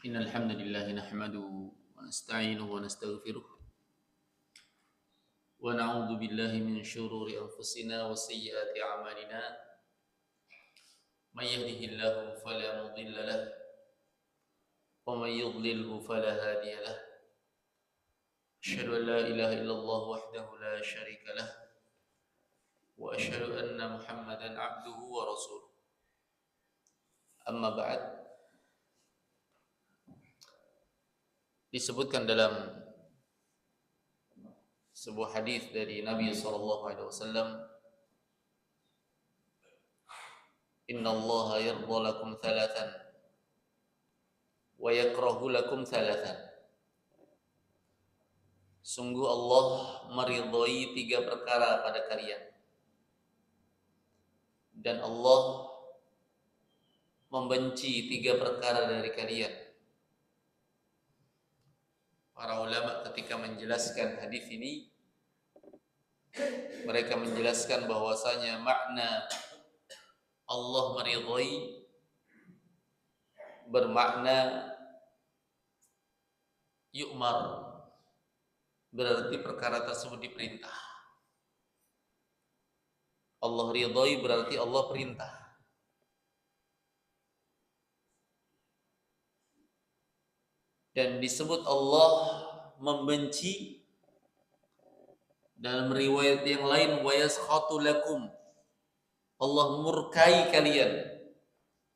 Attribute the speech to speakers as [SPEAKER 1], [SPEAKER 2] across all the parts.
[SPEAKER 1] إن الحمد لله نحمده ونستعينه ونستغفره ونعوذ بالله من شرور أنفسنا وسيئات أعمالنا من يهده الله فلا مضل له ومن يضلله فلا هادي له أشهد أن لا إله إلا الله وحده لا شريك له وأشهد أن محمدا عبده ورسوله أما بعد. Disebutkan dalam sebuah hadis dari Nabi sallallahu alaihi wasallam, "Inna Allah yarda lakum thalathan wa yakrahu lakum thalathan." Sungguh Allah meridhai 3 perkara pada kalian dan Allah membenci 3 perkara dari kalian. Para ulama ketika menjelaskan hadis ini, mereka menjelaskan bahwasanya makna Allah meridhai bermakna yu'mar, berarti perkara tersebut diperintah. Allah ridhai berarti Allah perintah. Dan disebut Allah membenci dalam riwayat yang lain, wa yaskhatu lakum, Allah murkai kalian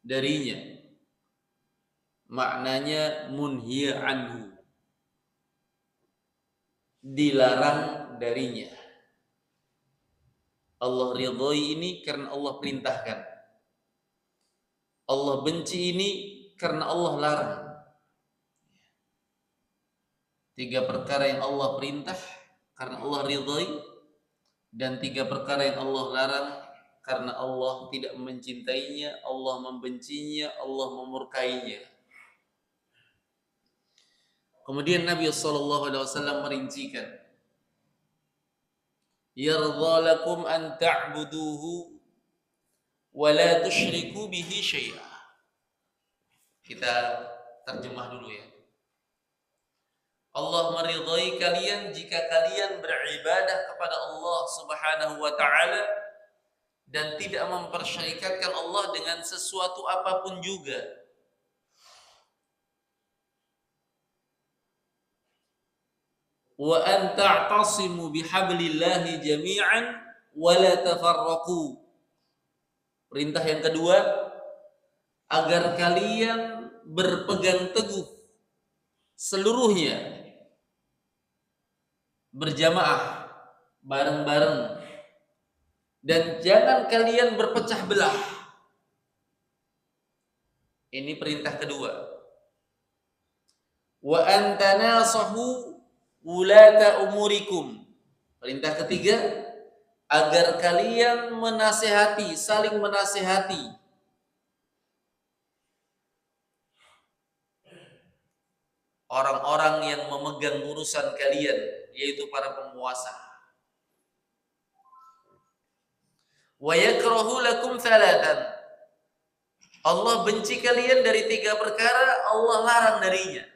[SPEAKER 1] darinya. Maknanya munhiya anhu, dilarang darinya. Allah ridhai ini karena Allah perintahkan. Allah benci ini karena Allah larang. 3 perkara yang Allah perintah karena Allah ridhai, dan 3 perkara yang Allah larang karena Allah tidak mencintainya, Allah membencinya, Allah memurkainya. Kemudian Nabi sallallahu alaihi wasallam merincikan, "Yardha lakum an ta'buduhu wa la tusyriku bihi syai'a." Kita terjemah dulu ya. Allah meridhai kalian jika kalian beribadah kepada Allah Subhanahu wa taala dan tidak mempersyarikatkan Allah dengan sesuatu apapun juga. Wa an ta'tasimu bihablillahi jami'an wa la tafarraqu. Perintah yang kedua, agar kalian berpegang teguh seluruhnya, berjamaah, bareng-bareng, dan jangan kalian berpecah belah. Ini perintah kedua. Wa antanasahu wulata umurikum. Perintah ketiga, agar kalian menasehati, saling menasehati orang-orang yang memegang urusan kalian, yaitu para penguasa. Wa yakrahu lakum thalathan. Allah benci kalian dari 3 perkara, Allah larang darinya.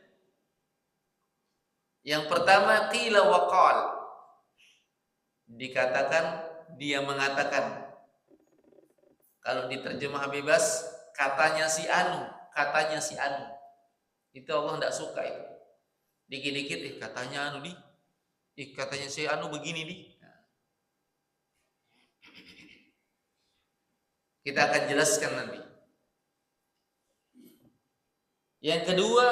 [SPEAKER 1] Yang pertama, qila wa qal. Dikatakan, dia mengatakan. Kalau diterjemah bebas, katanya si anu, katanya si anu. Itu Allah tidak suka itu. Dikit-dikit katanya anu di. Katanya si anu begini di. Kita akan jelaskan nanti. Yang kedua,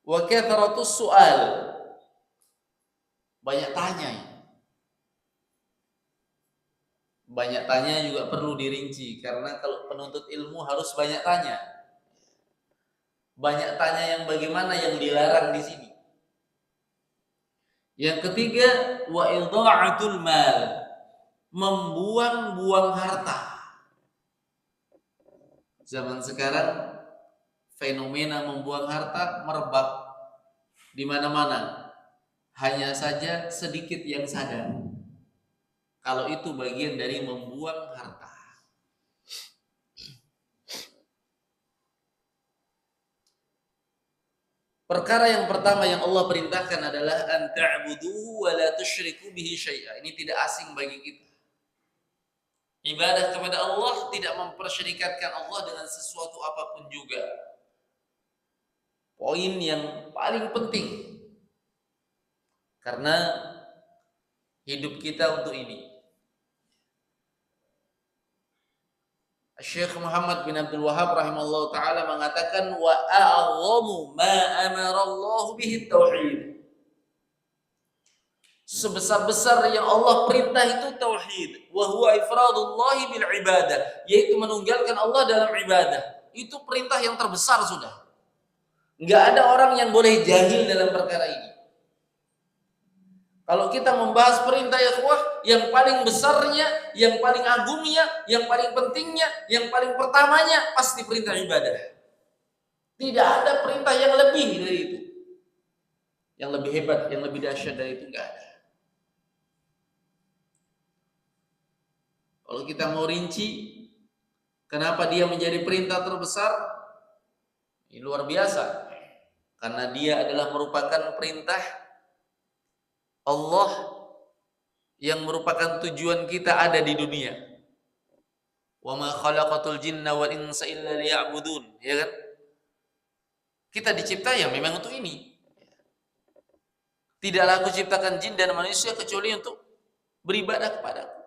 [SPEAKER 1] wa kathratus su'al. Banyak tanya. Banyak tanya juga perlu dirinci, karena kalau penuntut ilmu harus banyak tanya. Banyak tanya yang bagaimana, yang dilarang di sini. Yang ketiga, wa idha'atul mal. Membuang-buang harta. Zaman sekarang fenomena membuang harta merebak di mana-mana. Hanya saja sedikit yang sadar kalau itu bagian dari membuang harta. Perkara yang pertama yang Allah perintahkan adalah an ta'buduhu wa la tusyriku bihi syai'a. Ini tidak asing bagi kita. Ibadah kepada Allah tidak mempersyirikatkan Allah dengan sesuatu apapun juga. Poin yang paling penting. Karena hidup kita untuk ini. Syekh Muhammad bin Abdul Wahhab rahimahullah ta'ala mengatakan wa a'zamu ma amara Allah bihi tauhid. Sebesar-besar yang Allah perintah itu tauhid, wa huwa ifradullah bil ibadah, yaitu menunggalkan Allah dalam ibadah. Itu perintah yang terbesar sudah. Enggak ada orang yang boleh jahil dalam perkara ini. Kalau kita membahas perintah ya ikhwah, yang paling besarnya, yang paling agungnya, yang paling pentingnya, yang paling pertamanya pasti perintah ibadah. Tidak ada perintah yang lebih dari itu. Yang lebih hebat, yang lebih dahsyat dari itu enggak ada. Kalau kita mau rinci, kenapa dia menjadi perintah terbesar? Ini luar biasa. Karena dia adalah merupakan perintah Allah yang merupakan tujuan kita ada di dunia. Wa ma khalaqatul jinna wal insa illa liya'budun, ya kan? Kita dicipta ya memang untuk ini. Tidaklah aku ciptakan jin dan manusia kecuali untuk beribadah kepadaku.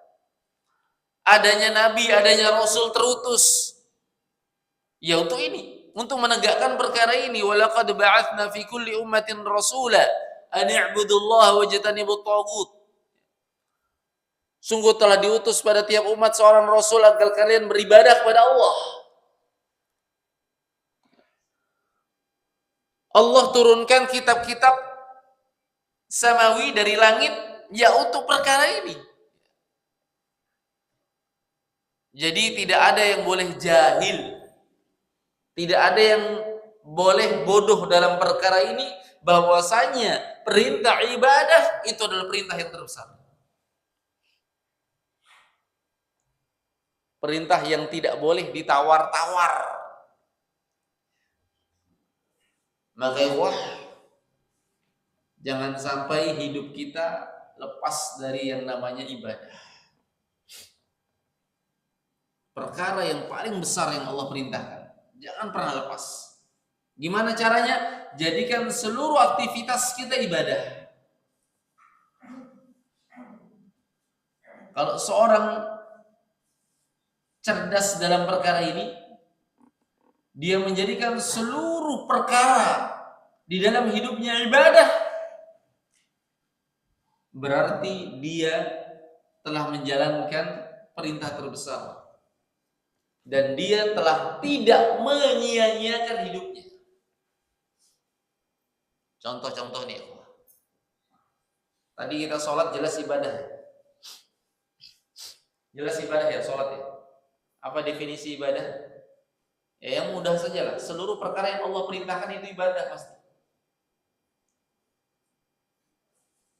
[SPEAKER 1] Adanya nabi, adanya rasul terutus ya untuk ini, untuk menegakkan perkara ini. Walaqad ba'atsna fi kulli ummatin rasula an i'budullaha wajtanibut taghut. Sungguh telah diutus pada tiap umat seorang rasul agar kalian beribadah kepada Allah. Allah turunkan kitab-kitab samawi dari langit ya untuk perkara ini. Jadi tidak ada yang boleh jahil. Tidak ada yang boleh bodoh dalam perkara ini, bahwasanya perintah ibadah itu adalah perintah yang terbesar. Perintah yang tidak boleh ditawar-tawar. Maka wah, jangan sampai hidup kita lepas dari yang namanya ibadah. Perkara yang paling besar yang Allah perintahkan, jangan pernah lepas. Gimana caranya? Jadikan seluruh aktivitas kita ibadah. Kalau seorang cerdas dalam perkara ini, dia menjadikan seluruh perkara di dalam hidupnya ibadah, berarti dia telah menjalankan perintah terbesar. Dan dia telah tidak menyia-nyiakan hidupnya. Contoh-contoh nih. Tadi kita sholat jelas ibadah. Jelas ibadah ya sholat ya. Apa definisi ibadah? Ya yang mudah saja lah. Seluruh perkara yang Allah perintahkan itu ibadah pasti.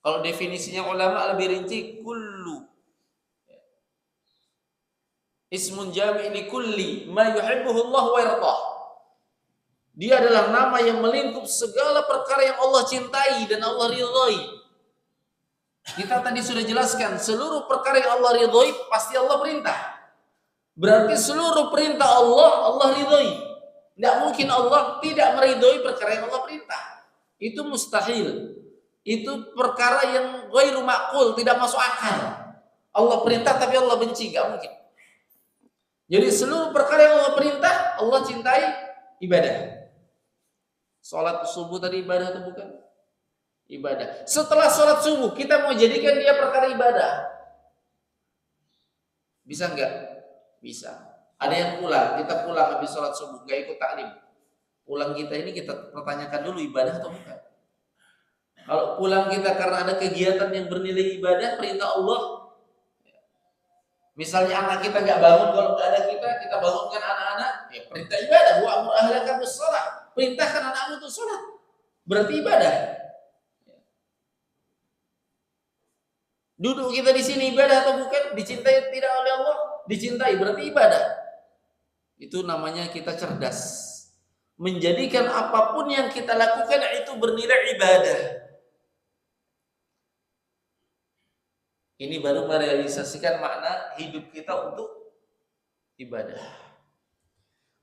[SPEAKER 1] Kalau definisinya ulama lebih rinci, kullu ismun jami' li kulli ma yuhibbuhu Allah wa yardah. Dia adalah nama yang melingkup segala perkara yang Allah cintai dan Allah ridhai. Kita tadi sudah jelaskan, seluruh perkara yang Allah ridhai pasti Allah perintah. Berarti seluruh perintah Allah ridhai. Tidak mungkin Allah tidak meridhai perkara yang Allah perintah. Itu mustahil. Itu perkara yang ghairu ma'qul, tidak masuk akal. Allah perintah tapi Allah benci, enggak mungkin. Jadi seluruh perkara yang Allah perintah, Allah cintai ibadah. Salat subuh tadi ibadah atau bukan? Ibadah. Setelah salat subuh, kita mau jadikan dia perkara ibadah. Bisa enggak? Bisa. Ada yang pulang, kita pulang habis salat subuh, enggak ikut taklim. Pulang kita ini kita pertanyakan dulu ibadah atau bukan. Kalau pulang kita karena ada kegiatan yang bernilai ibadah, perintah Allah. Misalnya anak kita nggak bangun, kalau nggak ada kita bangunkan anak-anak, ya perintah ibadah. Wa'mur ahlaka bis-shalah, perintahkan anak-anak untuk sholat, berarti ibadah. Duduk kita di sini ibadah atau bukan? Dicintai tidak oleh Allah? Dicintai berarti ibadah. Itu namanya kita cerdas. menjadikan apapun yang kita lakukan itu bernilai ibadah. Ini baru merealisasikan makna hidup kita untuk ibadah.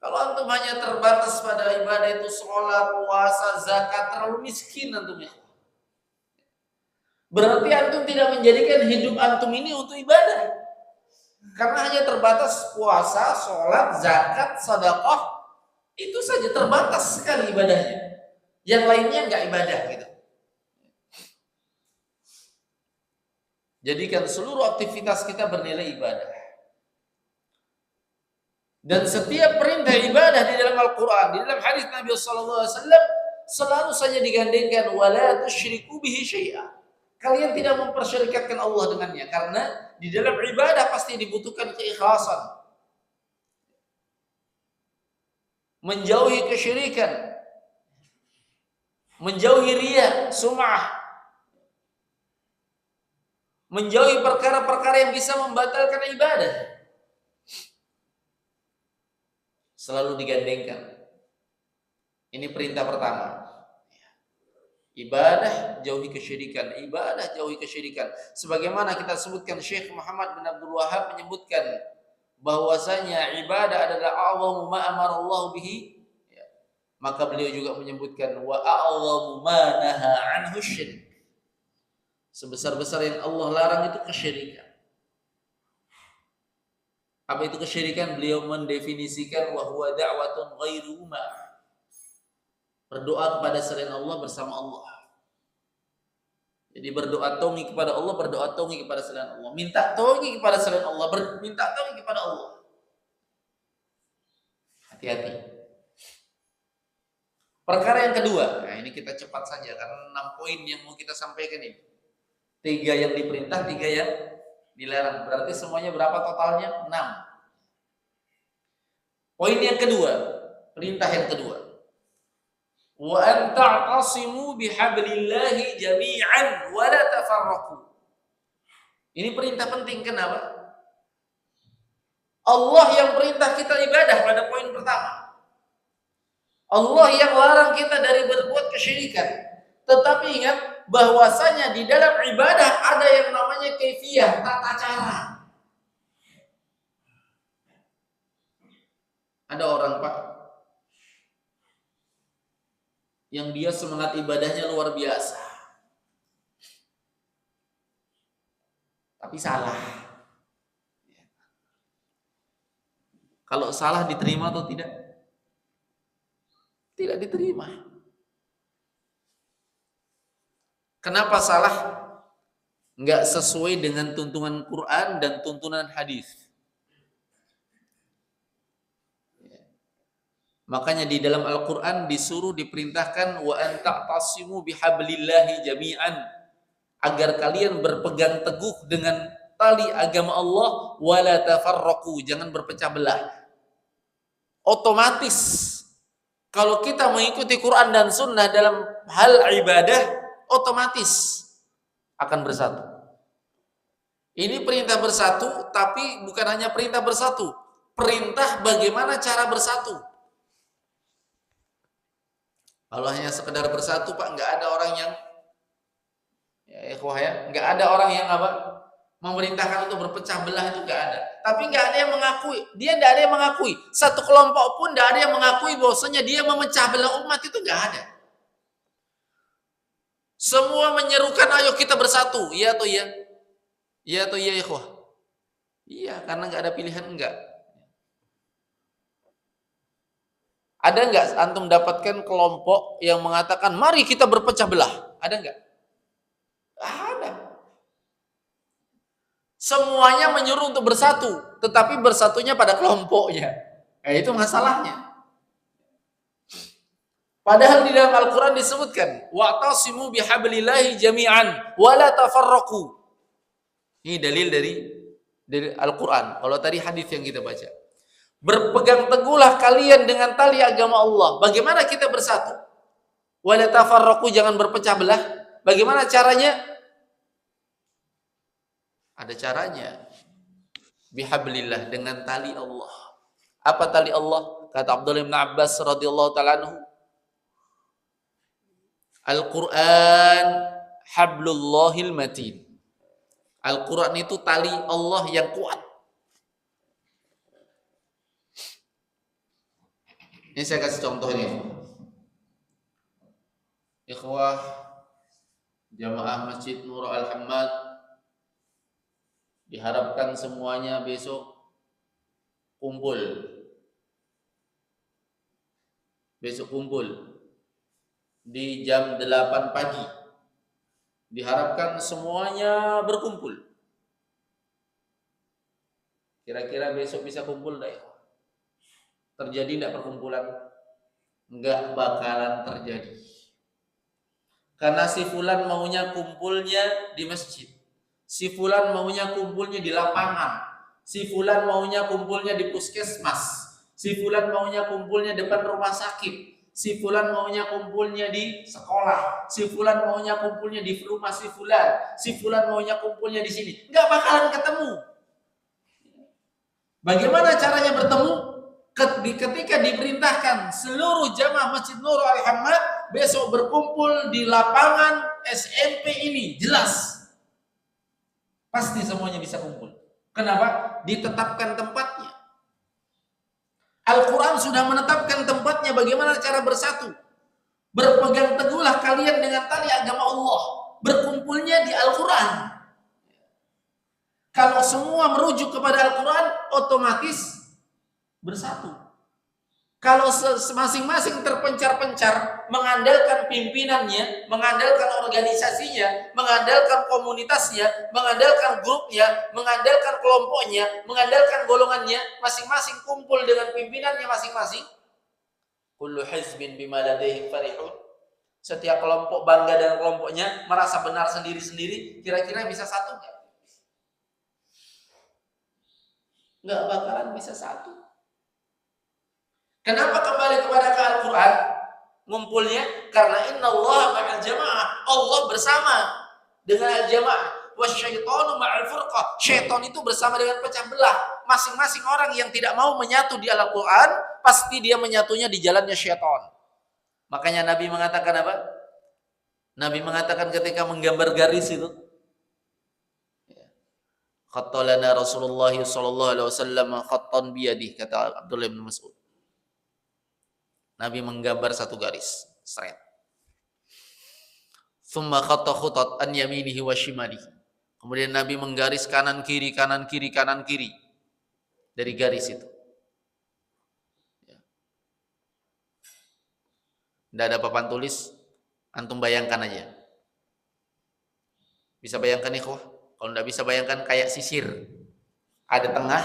[SPEAKER 1] Kalau antum hanya terbatas pada ibadah itu sholat, puasa, zakat, terlalu miskin antum ya. Berarti antum tidak menjadikan hidup antum ini untuk ibadah. Karena hanya terbatas puasa, sholat, zakat, sedekah, itu saja terbatas sekali ibadahnya. Yang lainnya nggak ibadah gitu. Jadikan seluruh aktivitas kita bernilai ibadah. Dan setiap perintah ibadah di dalam Al-Quran, di dalam hadis Nabi SAW, selalu saja digandengkan wala tusyriku bihi syai'a. Kalian tidak mempersyarikatkan Allah dengannya, karena di dalam ibadah pasti dibutuhkan keikhlasan, menjauhi kesyirikan, menjauhi riya, sum'ah, menjauhi perkara-perkara yang bisa membatalkan ibadah. Selalu digandengkan. Ini perintah pertama. Ibadah jauhi kesyirikan, ibadah jauhi kesyirikan. Sebagaimana kita sebutkan, Syekh Muhammad bin Abdul Wahhab menyebutkan bahwasanya ibadah adalah a'zamu ma amara Allah bihi. Maka beliau juga menyebutkan wa a'zamu ma naha anhu syirik. Sebesar-besar yang Allah larang itu kesyirikan. Apa itu kesyirikan? Beliau mendefinisikan wa huwa da'watun ghairu ma. Berdoa kepada selain Allah bersama Allah. Jadi berdoa tongi kepada Allah, berdoa tongi kepada selain Allah. Minta tongi kepada selain Allah, minta tongi kepada Allah. Hati-hati. Perkara yang kedua, nah ini kita cepat saja karena 6 poin yang mau kita sampaikan ini. 3 yang diperintah, 3 yang dilarang. Berarti semuanya berapa totalnya? 6. Poin yang kedua, perintah yang kedua. Wa an ta'tasimu bihablillahi jami'an wa la tafarraqu. Ini perintah penting, kenapa? Allah yang perintah kita ibadah pada poin pertama. Allah yang larang kita dari berbuat kesyirikan. Tetapi ingat bahwasanya di dalam ibadah ada yang namanya kaifiyah, tata cara. Ada orang, Pak, yang dia semangat ibadahnya luar biasa, tapi salah. Kalau salah diterima atau tidak? Tidak diterima. Kenapa salah? Enggak sesuai dengan tuntunan Quran dan tuntunan hadis. Makanya di dalam Al-Quran disuruh, diperintahkan wa an ta'tasimu bihablillahi jami'an, agar kalian berpegang teguh dengan tali agama Allah, wa la tafarraqu, jangan berpecah belah. Otomatis kalau kita mengikuti Quran dan Sunnah dalam hal ibadah, otomatis akan bersatu. Ini perintah bersatu, tapi bukan hanya perintah bersatu, perintah bagaimana cara bersatu. Kalau hanya sekedar bersatu, Pak, nggak ada orang yang nggak ada orang yang memerintahkan untuk berpecah belah, itu nggak ada. Tapi nggak ada yang mengakui, nggak ada yang mengakui. Satu kelompok pun nggak ada yang mengakui bahwasanya dia memecah belah umat, itu nggak ada. Semua menyerukan ayo kita bersatu, iya atau iya? Iya atau iya, ikhwah? Iya, karena nggak ada pilihan, enggak. Ada nggak antum dapatkan kelompok yang mengatakan mari kita berpecah belah? Ada nggak? Ada. Semuanya menyuruh untuk bersatu, tetapi bersatunya pada kelompoknya. Itu masalahnya. Padahal di dalam Al-Quran disebutkan wa'tasimu bihablillahi jami'an wa la tafarraqu. Ini dalil dari Al-Quran. Kalau tadi hadis yang kita baca, berpegang teguhlah kalian dengan tali agama Allah. Bagaimana kita bersatu? Wa la tafarraqu, jangan berpecah belah. Bagaimana caranya? Ada caranya. Bihablillah, dengan tali Allah. Apa tali Allah? kata Abdullah bin Abbas radhiyallahu taala anhu, Al-Quran hablullahil matin. Al-Quran itu tali Allah yang kuat. Ini saya kasih contoh ini. Ikhwah jamaah Masjid Nur Al-Hammad, diharapkan semuanya besok kumpul. Besok kumpul di jam 8 pagi. Diharapkan semuanya berkumpul. Kira-kira besok bisa kumpul enggak ya? Terjadi enggak perkumpulan? Enggak bakalan terjadi. Karena si fulan maunya kumpulnya di masjid. Si fulan maunya kumpulnya di lapangan. Si fulan maunya kumpulnya di puskesmas. Si fulan maunya kumpulnya depan rumah sakit. Si fulan maunya kumpulnya di sekolah. Si fulan maunya kumpulnya di rumah si fulan. Si fulan maunya kumpulnya di sini. Enggak bakalan ketemu. Bagaimana caranya bertemu? Ketika diperintahkan seluruh jamaah Masjid Nur Al-Hammad besok berkumpul di lapangan SMP ini, jelas pasti semuanya bisa kumpul. Kenapa? Ditetapkan tempatnya. Al-Quran sudah menetapkan tempatnya. Bagaimana cara bersatu? Berpegang teguhlah kalian dengan tali agama Allah, berkumpulnya di Al-Quran. Kalau semua merujuk kepada Al-Quran, otomatis bersatu. Kalau masing-masing terpencar-pencar, mengandalkan pimpinannya, mengandalkan organisasinya, mengandalkan komunitasnya, mengandalkan grupnya, mengandalkan kelompoknya, mengandalkan golongannya, masing-masing kumpul dengan pimpinannya masing-masing. Kullu hizbin bima ladaihim farihun. Setiap kelompok bangga dengan kelompoknya, merasa benar sendiri-sendiri, kira-kira bisa satu enggak? Enggak bakalan bisa satu. Kenapa kembali kepada Al-Quran? Ngumpulnya karena innallaha ma'al jamaah. Allah bersama dengan al-jamaah. Wasyaitanu ma'al furqah. Syaitan itu bersama dengan pecah belah. Masing-masing orang yang tidak mau menyatu di Al-Quran, pasti dia menyatunya di jalannya syaitan. Makanya Nabi mengatakan apa? Nabi mengatakan ketika menggambar garis itu, khattalana Rasulullah sallallahu alaihi wasallam khattan biyadih, kata Abdullah bin Mas'ud. Nabi menggambar satu garis, straight. Tsumma khatta khutat an yaminihi wa shimalihi. Kemudian Nabi menggaris kanan kiri kanan kiri kanan kiri dari garis itu. Tidak ada papan tulis, antum bayangkan aja. Bisa bayangkan ikhwah? Kalau tidak bisa bayangkan kayak sisir. Ada tengah,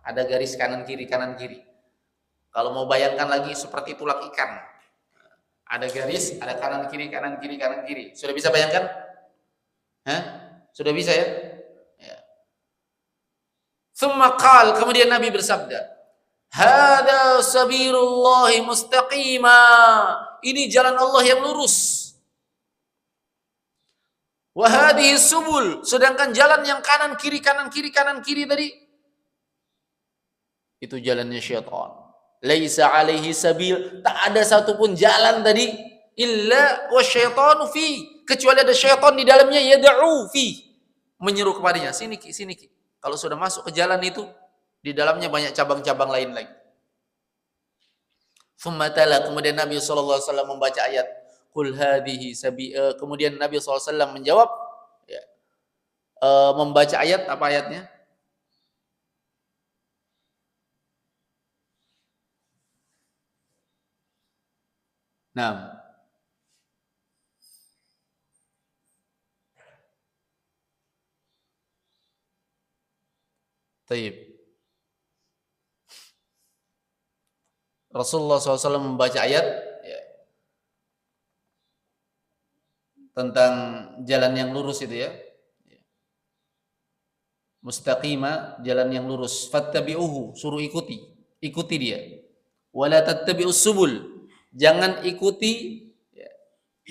[SPEAKER 1] ada garis kanan kiri kanan kiri. Kalau mau bayangkan lagi seperti tulang ikan. Ada garis, ada kanan kiri kanan kiri kanan kiri. Sudah bisa bayangkan? Hah? Sudah bisa ya? Ya. Tsumma qala, kemudian Nabi bersabda, "Hada sabilullahi mustaqima." Ini jalan Allah yang lurus. Wa hadhihi subul, sedangkan jalan yang kanan kiri kanan kiri kanan kiri tadi itu jalannya syaitan. Laisa alaihi sabil, tak ada satupun jalan tadi illa wasyaitanu fi, kecuali ada syaitan di dalamnya, yad'u fi, menyeru kepadanya, sini ki, sini ki. Kalau sudah masuk ke jalan itu, di dalamnya banyak cabang-cabang lain lagi. Tsumma tala, kemudian Nabi sallallahu alaihi wasallam membaca ayat qul hadhihi sabil, kemudian Nabi sallallahu alaihi wasallam menjawab ya, membaca ayat, apa ayatnya? Nah, taib. Rasulullah SAW membaca ayat ya, tentang jalan yang lurus itu ya. Mustaqima, jalan yang lurus. Fattabi'uhu, suruh ikuti. Ikuti dia. Wala tattabi'us subul, jangan ikuti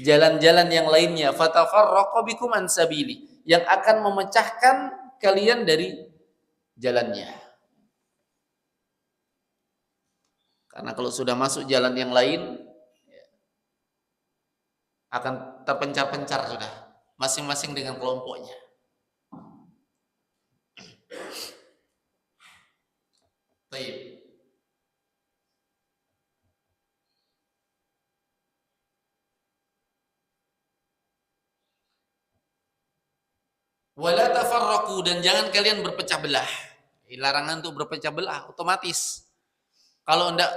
[SPEAKER 1] jalan-jalan yang lainnya. Fatafarraqu bikum an sabili, yang akan memecahkan kalian dari jalannya. Karena kalau sudah masuk jalan yang lain akan terpencar-pencar sudah, masing-masing dengan kelompoknya. Baik. Wala tafarraqu, dan jangan kalian berpecah belah. Larangan untuk berpecah belah otomatis. Kalau hendak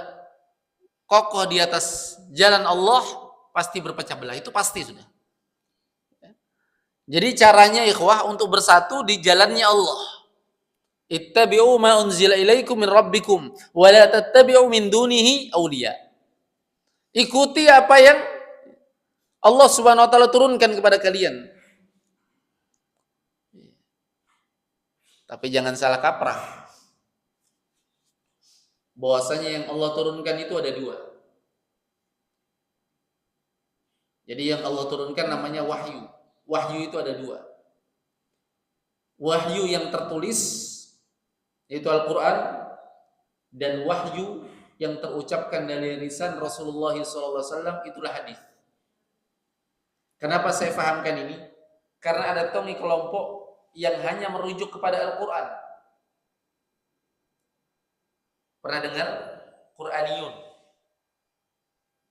[SPEAKER 1] kokoh di atas jalan Allah, pasti berpecah belah, itu pasti sudah. Jadi caranya ikhwah untuk bersatu di jalannya Allah. Ittabi'u ma unzila ilaikum min rabbikum wa la tattabi'u min dunihi awliya. Ikuti apa yang Allah Subhanahu wa taala turunkan kepada kalian. Tapi jangan salah kaprah. Bahwasanya yang Allah turunkan itu ada dua. Jadi yang Allah turunkan namanya wahyu. Wahyu itu ada dua. Wahyu yang tertulis, yaitu Al-Quran, dan wahyu yang terucapkan dari lisan Rasulullah SAW, itulah hadis. Kenapa saya fahamkan ini? Karena ada tongi kelompok yang hanya merujuk kepada Al-Quran. Pernah dengar? Quraniyun.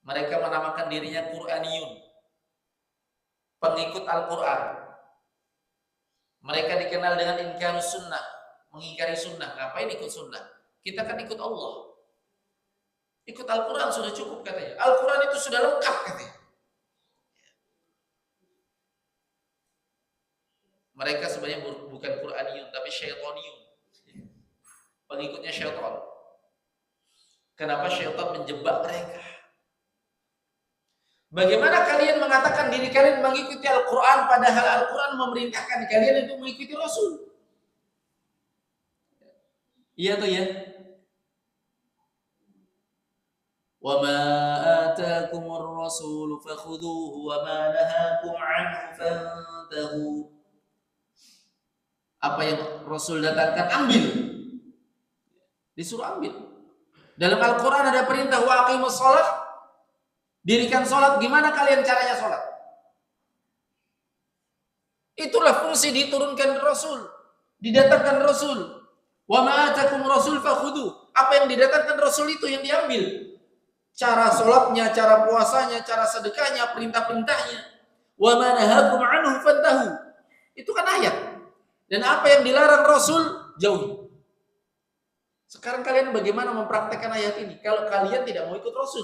[SPEAKER 1] Mereka menamakan dirinya Quraniyun, pengikut Al-Quran. Mereka dikenal dengan inkarus sunnah, mengingkari sunnah. Ngapain ikut sunnah? Kita kan ikut Allah. Ikut Al-Quran sudah cukup katanya. Al-Quran itu sudah lengkap katanya. Mereka sebenarnya bukan Quraniyun, tapi Syaitaniyun. Pengikutnya syaitan. Kenapa syaitan menjebak mereka? Bagaimana kalian mengatakan diri kalian mengikuti Al-Quran, padahal Al-Quran memerintahkan kalian untuk mengikuti Rasul? Iya tuh ya. Wa ma ataakumur rasul fakhudhuhu wa ma nahakum anhu fantahu. Apa yang Rasul datangkan, ambil. Disuruh ambil. Dalam Al-Quran ada perintah wa aqimus shalah, dirikan sholat. Gimana kalian caranya sholat? Itulah fungsi diturunkan Rasul, didatangkan Rasul. Wa ma atakum rasul fakhudhu. Apa yang didatangkan Rasul itu yang diambil. Cara sholatnya, cara puasanya, cara sedekahnya, perintah-perintahnya. Wa ma nahakum anhu fantahu. Itu kan ayat. Dan apa yang dilarang Rasul, jauhi. Sekarang kalian bagaimana mempraktekkan ayat ini kalau kalian tidak mau ikut Rasul?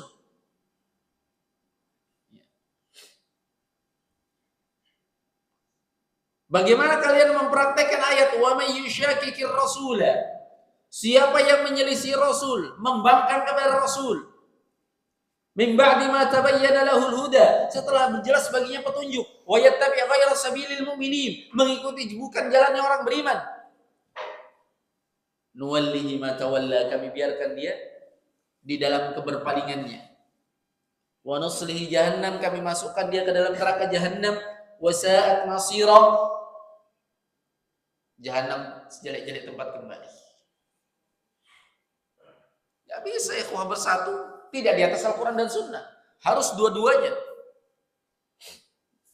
[SPEAKER 1] Bagaimana kalian mempraktekkan ayat wa may yushaqiqir rasula? Siapa yang menyelisih Rasul, membangkang kepada Rasul, min ba'di ma tabayyana lahul huda, setelah berjelas baginya petunjuk, wa yattabi' ghayra sabilil mu'minin, mengikuti bukan jalannya orang beriman, nuwallihi ma tawalla, kami biarkan dia di dalam keberpalingannya, wa nuslihi jahannam, kami masukkan dia ke dalam neraka jahannam, wa sa'at masira, jahannam sejelek-jelek tempat kembali. Gak bisa ikhwah bersatu tidak di atas Al-Quran dan Sunnah. Harus dua-duanya.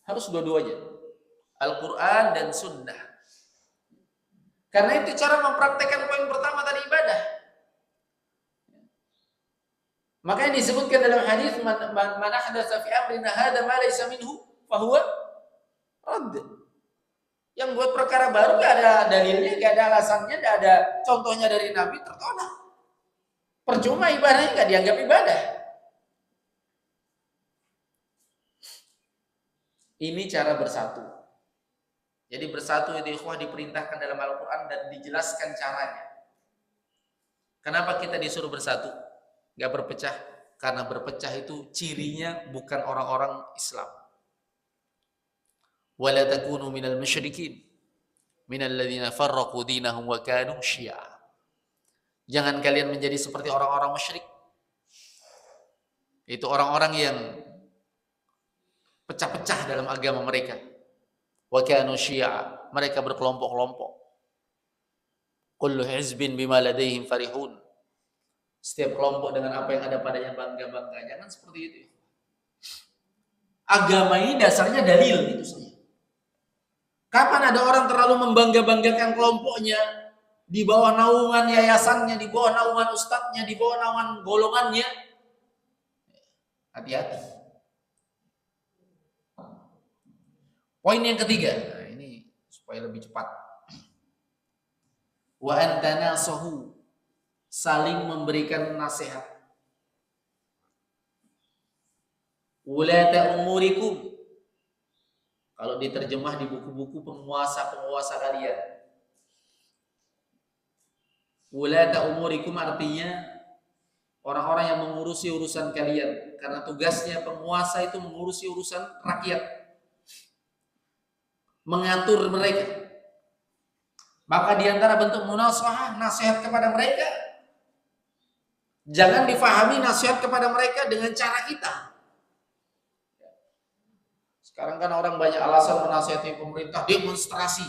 [SPEAKER 1] Harus dua-duanya. Al-Quran dan Sunnah. Karena itu cara mempraktekkan poin pertama tadi, ibadah. Makanya disebutkan dalam hadis man ahdatsa fi amrina hadza ma laysa minhu fahuwa radd. Yang buat perkara baru gak ada dalilnya, gak ada alasannya, gak ada contohnya dari Nabi, tertolak. Percuma ibadahnya, gak dianggap ibadah. Ini cara bersatu. Jadi bersatu itu ikhwah diperintahkan dalam Al-Quran dan dijelaskan caranya. Kenapa kita disuruh bersatu? Gak berpecah. Karena berpecah itu cirinya bukan orang-orang Islam. Wala takunu minal musyrikin minal ladzina farraqu dinahum wa kanu syi'a. Jangan kalian menjadi seperti orang-orang musyrik. Itu orang-orang yang pecah-pecah dalam agama mereka. Wa kanu syi'a, mereka berkelompok-kelompok. Kullu hizbin bima ladaihim farihun. Setiap kelompok dengan apa yang ada padanya bangga-bangga. Jangan seperti itu. Agama ini dasarnya dalil, itu saja. Kapan ada orang terlalu membangga-banggakan kelompoknya, di bawah naungan yayasannya, di bawah naungan ustadznya, di bawah naungan golongannya? Hati-hati. Poin yang ketiga, nah ini supaya lebih cepat. Wa antanasahu, saling memberikan nasihat. Ulata umurikum, kalau diterjemah di buku-buku penguasa-penguasa kalian. Ulata umurikum artinya orang-orang yang mengurusi urusan kalian, karena tugasnya penguasa itu mengurusi urusan rakyat, mengatur mereka. Maka diantara bentuk munasahah, nasihat kepada mereka, jangan difahami nasihat kepada mereka dengan cara kita. Sekarang kan orang banyak alasan menasihati pemerintah, demonstrasi.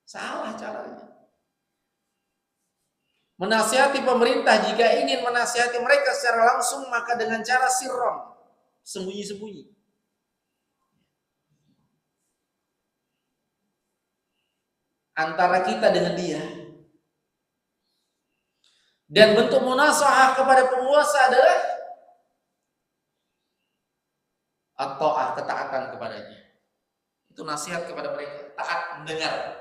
[SPEAKER 1] Salah caranya. Menasihati pemerintah, jika ingin menasihati mereka secara langsung, maka dengan cara sirron, sembunyi-sembunyi. Antara kita dengan dia. Dan bentuk munasahah kepada penguasa adalah atau ketaatan kepadanya. Itu nasihat kepada mereka, taat, mendengar.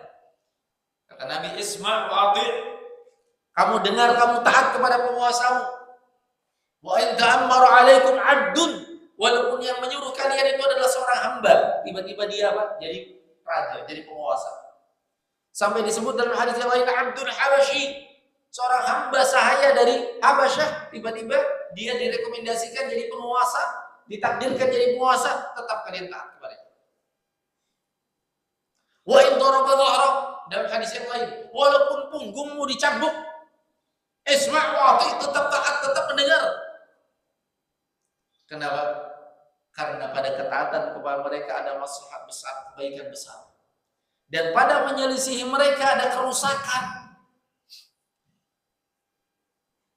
[SPEAKER 1] Kata Nabi, isma' wa ati'. Kamu dengar, kamu taat kepada penguasamu. Wa in ta'ammaru 'alaikum 'abdun, walaupun yang menyuruh kalian itu adalah seorang hamba, tiba-tiba dia apa? Jadi raja, jadi penguasa. Sampai disebut dalam hadis yang lain, Abdul Habashi, seorang hamba sahaya dari Habasyah, tiba-tiba dia direkomendasikan jadi penguasa, ditakdirkan jadi penguasa, tetap kalian taat kepadanya. Wa in daraba dhahrak, dalam hadis yang lain, walaupun punggungmu dicambuk, isma' wa ati', tetap taat, tetap mendengar. Kenapa? Karena pada ketaatan kepada mereka ada maslahat besar, kebaikan besar. Dan pada menyelisihi mereka ada kerusakan.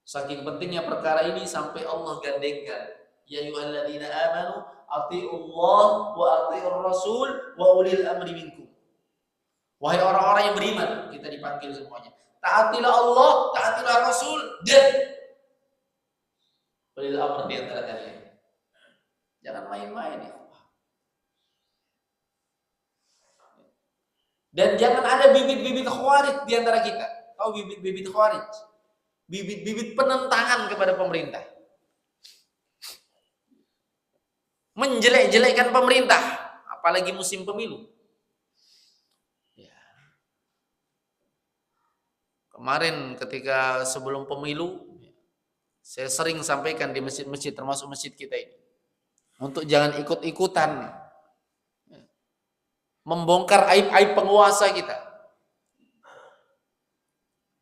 [SPEAKER 1] Saking pentingnya perkara ini sampai Allah gandengkan, ya ayyuhalladzina amanu athi'ullah wa athi'ur rasul wa ulil amri minkum. Wahai orang-orang yang beriman, kita dipanggil semuanya. Taatilah Allah, taatilah Rasul, dan ulil amri di antara kalian. Jangan main-main ya. Dan jangan ada bibit-bibit khawarij di antara kita. Tahu bibit-bibit khawarij? Bibit-bibit penentangan kepada pemerintah. Menjelek-jelekkan pemerintah, apalagi musim pemilu. Ya. Kemarin ketika sebelum pemilu, saya sering sampaikan di masjid-masjid, termasuk masjid kita ini, untuk jangan ikut-ikutan membongkar aib-aib penguasa kita.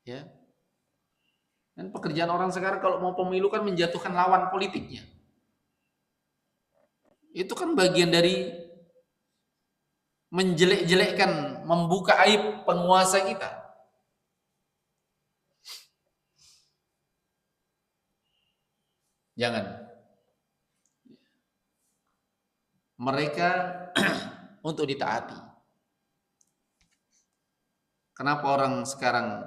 [SPEAKER 1] Ya. Dan pekerjaan orang sekarang kalau mau pemilu kan menjatuhkan lawan politiknya. Itu kan bagian dari menjelek-jelekkan, membuka aib penguasa kita. Jangan. Mereka untuk ditaati. Kenapa orang sekarang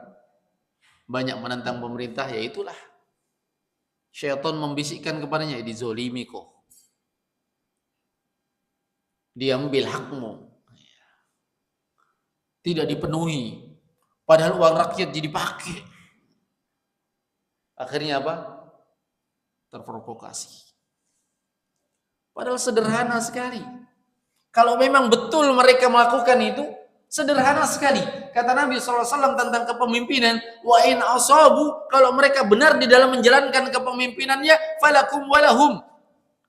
[SPEAKER 1] banyak menentang pemerintah? Ya itulah. Syaitan membisikkan kepadanya, dizolimi kok. Dia ambil hakmu. Tidak dipenuhi. Padahal uang rakyat jadi pakai. Akhirnya apa? Terprovokasi. Padahal sederhana sekali. Kalau memang betul mereka melakukan itu, sederhana sekali. Kata Nabi SAW tentang kepemimpinan, wa in asabu, kalau mereka benar di dalam menjalankan kepemimpinannya, falakum walahum,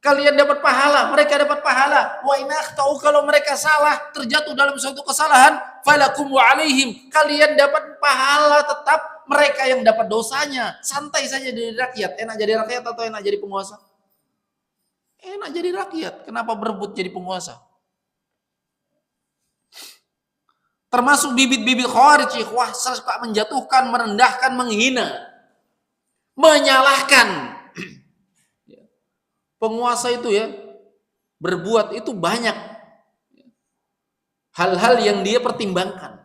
[SPEAKER 1] kalian dapat pahala, mereka dapat pahala. Wa in akhtau, kalau mereka salah, terjatuh dalam suatu kesalahan, falakum wa alaihim, kalian dapat pahala tetap, mereka yang dapat dosanya. Santai saja jadi rakyat. Enak jadi rakyat atau enak jadi penguasa? Enak jadi rakyat. Kenapa berebut jadi penguasa? Termasuk bibit-bibit khawarij, ikhwah, suka menjatuhkan, merendahkan, menghina.
[SPEAKER 2] menyalahkan. Penguasa itu ya, berbuat itu banyak hal-hal yang dia pertimbangkan,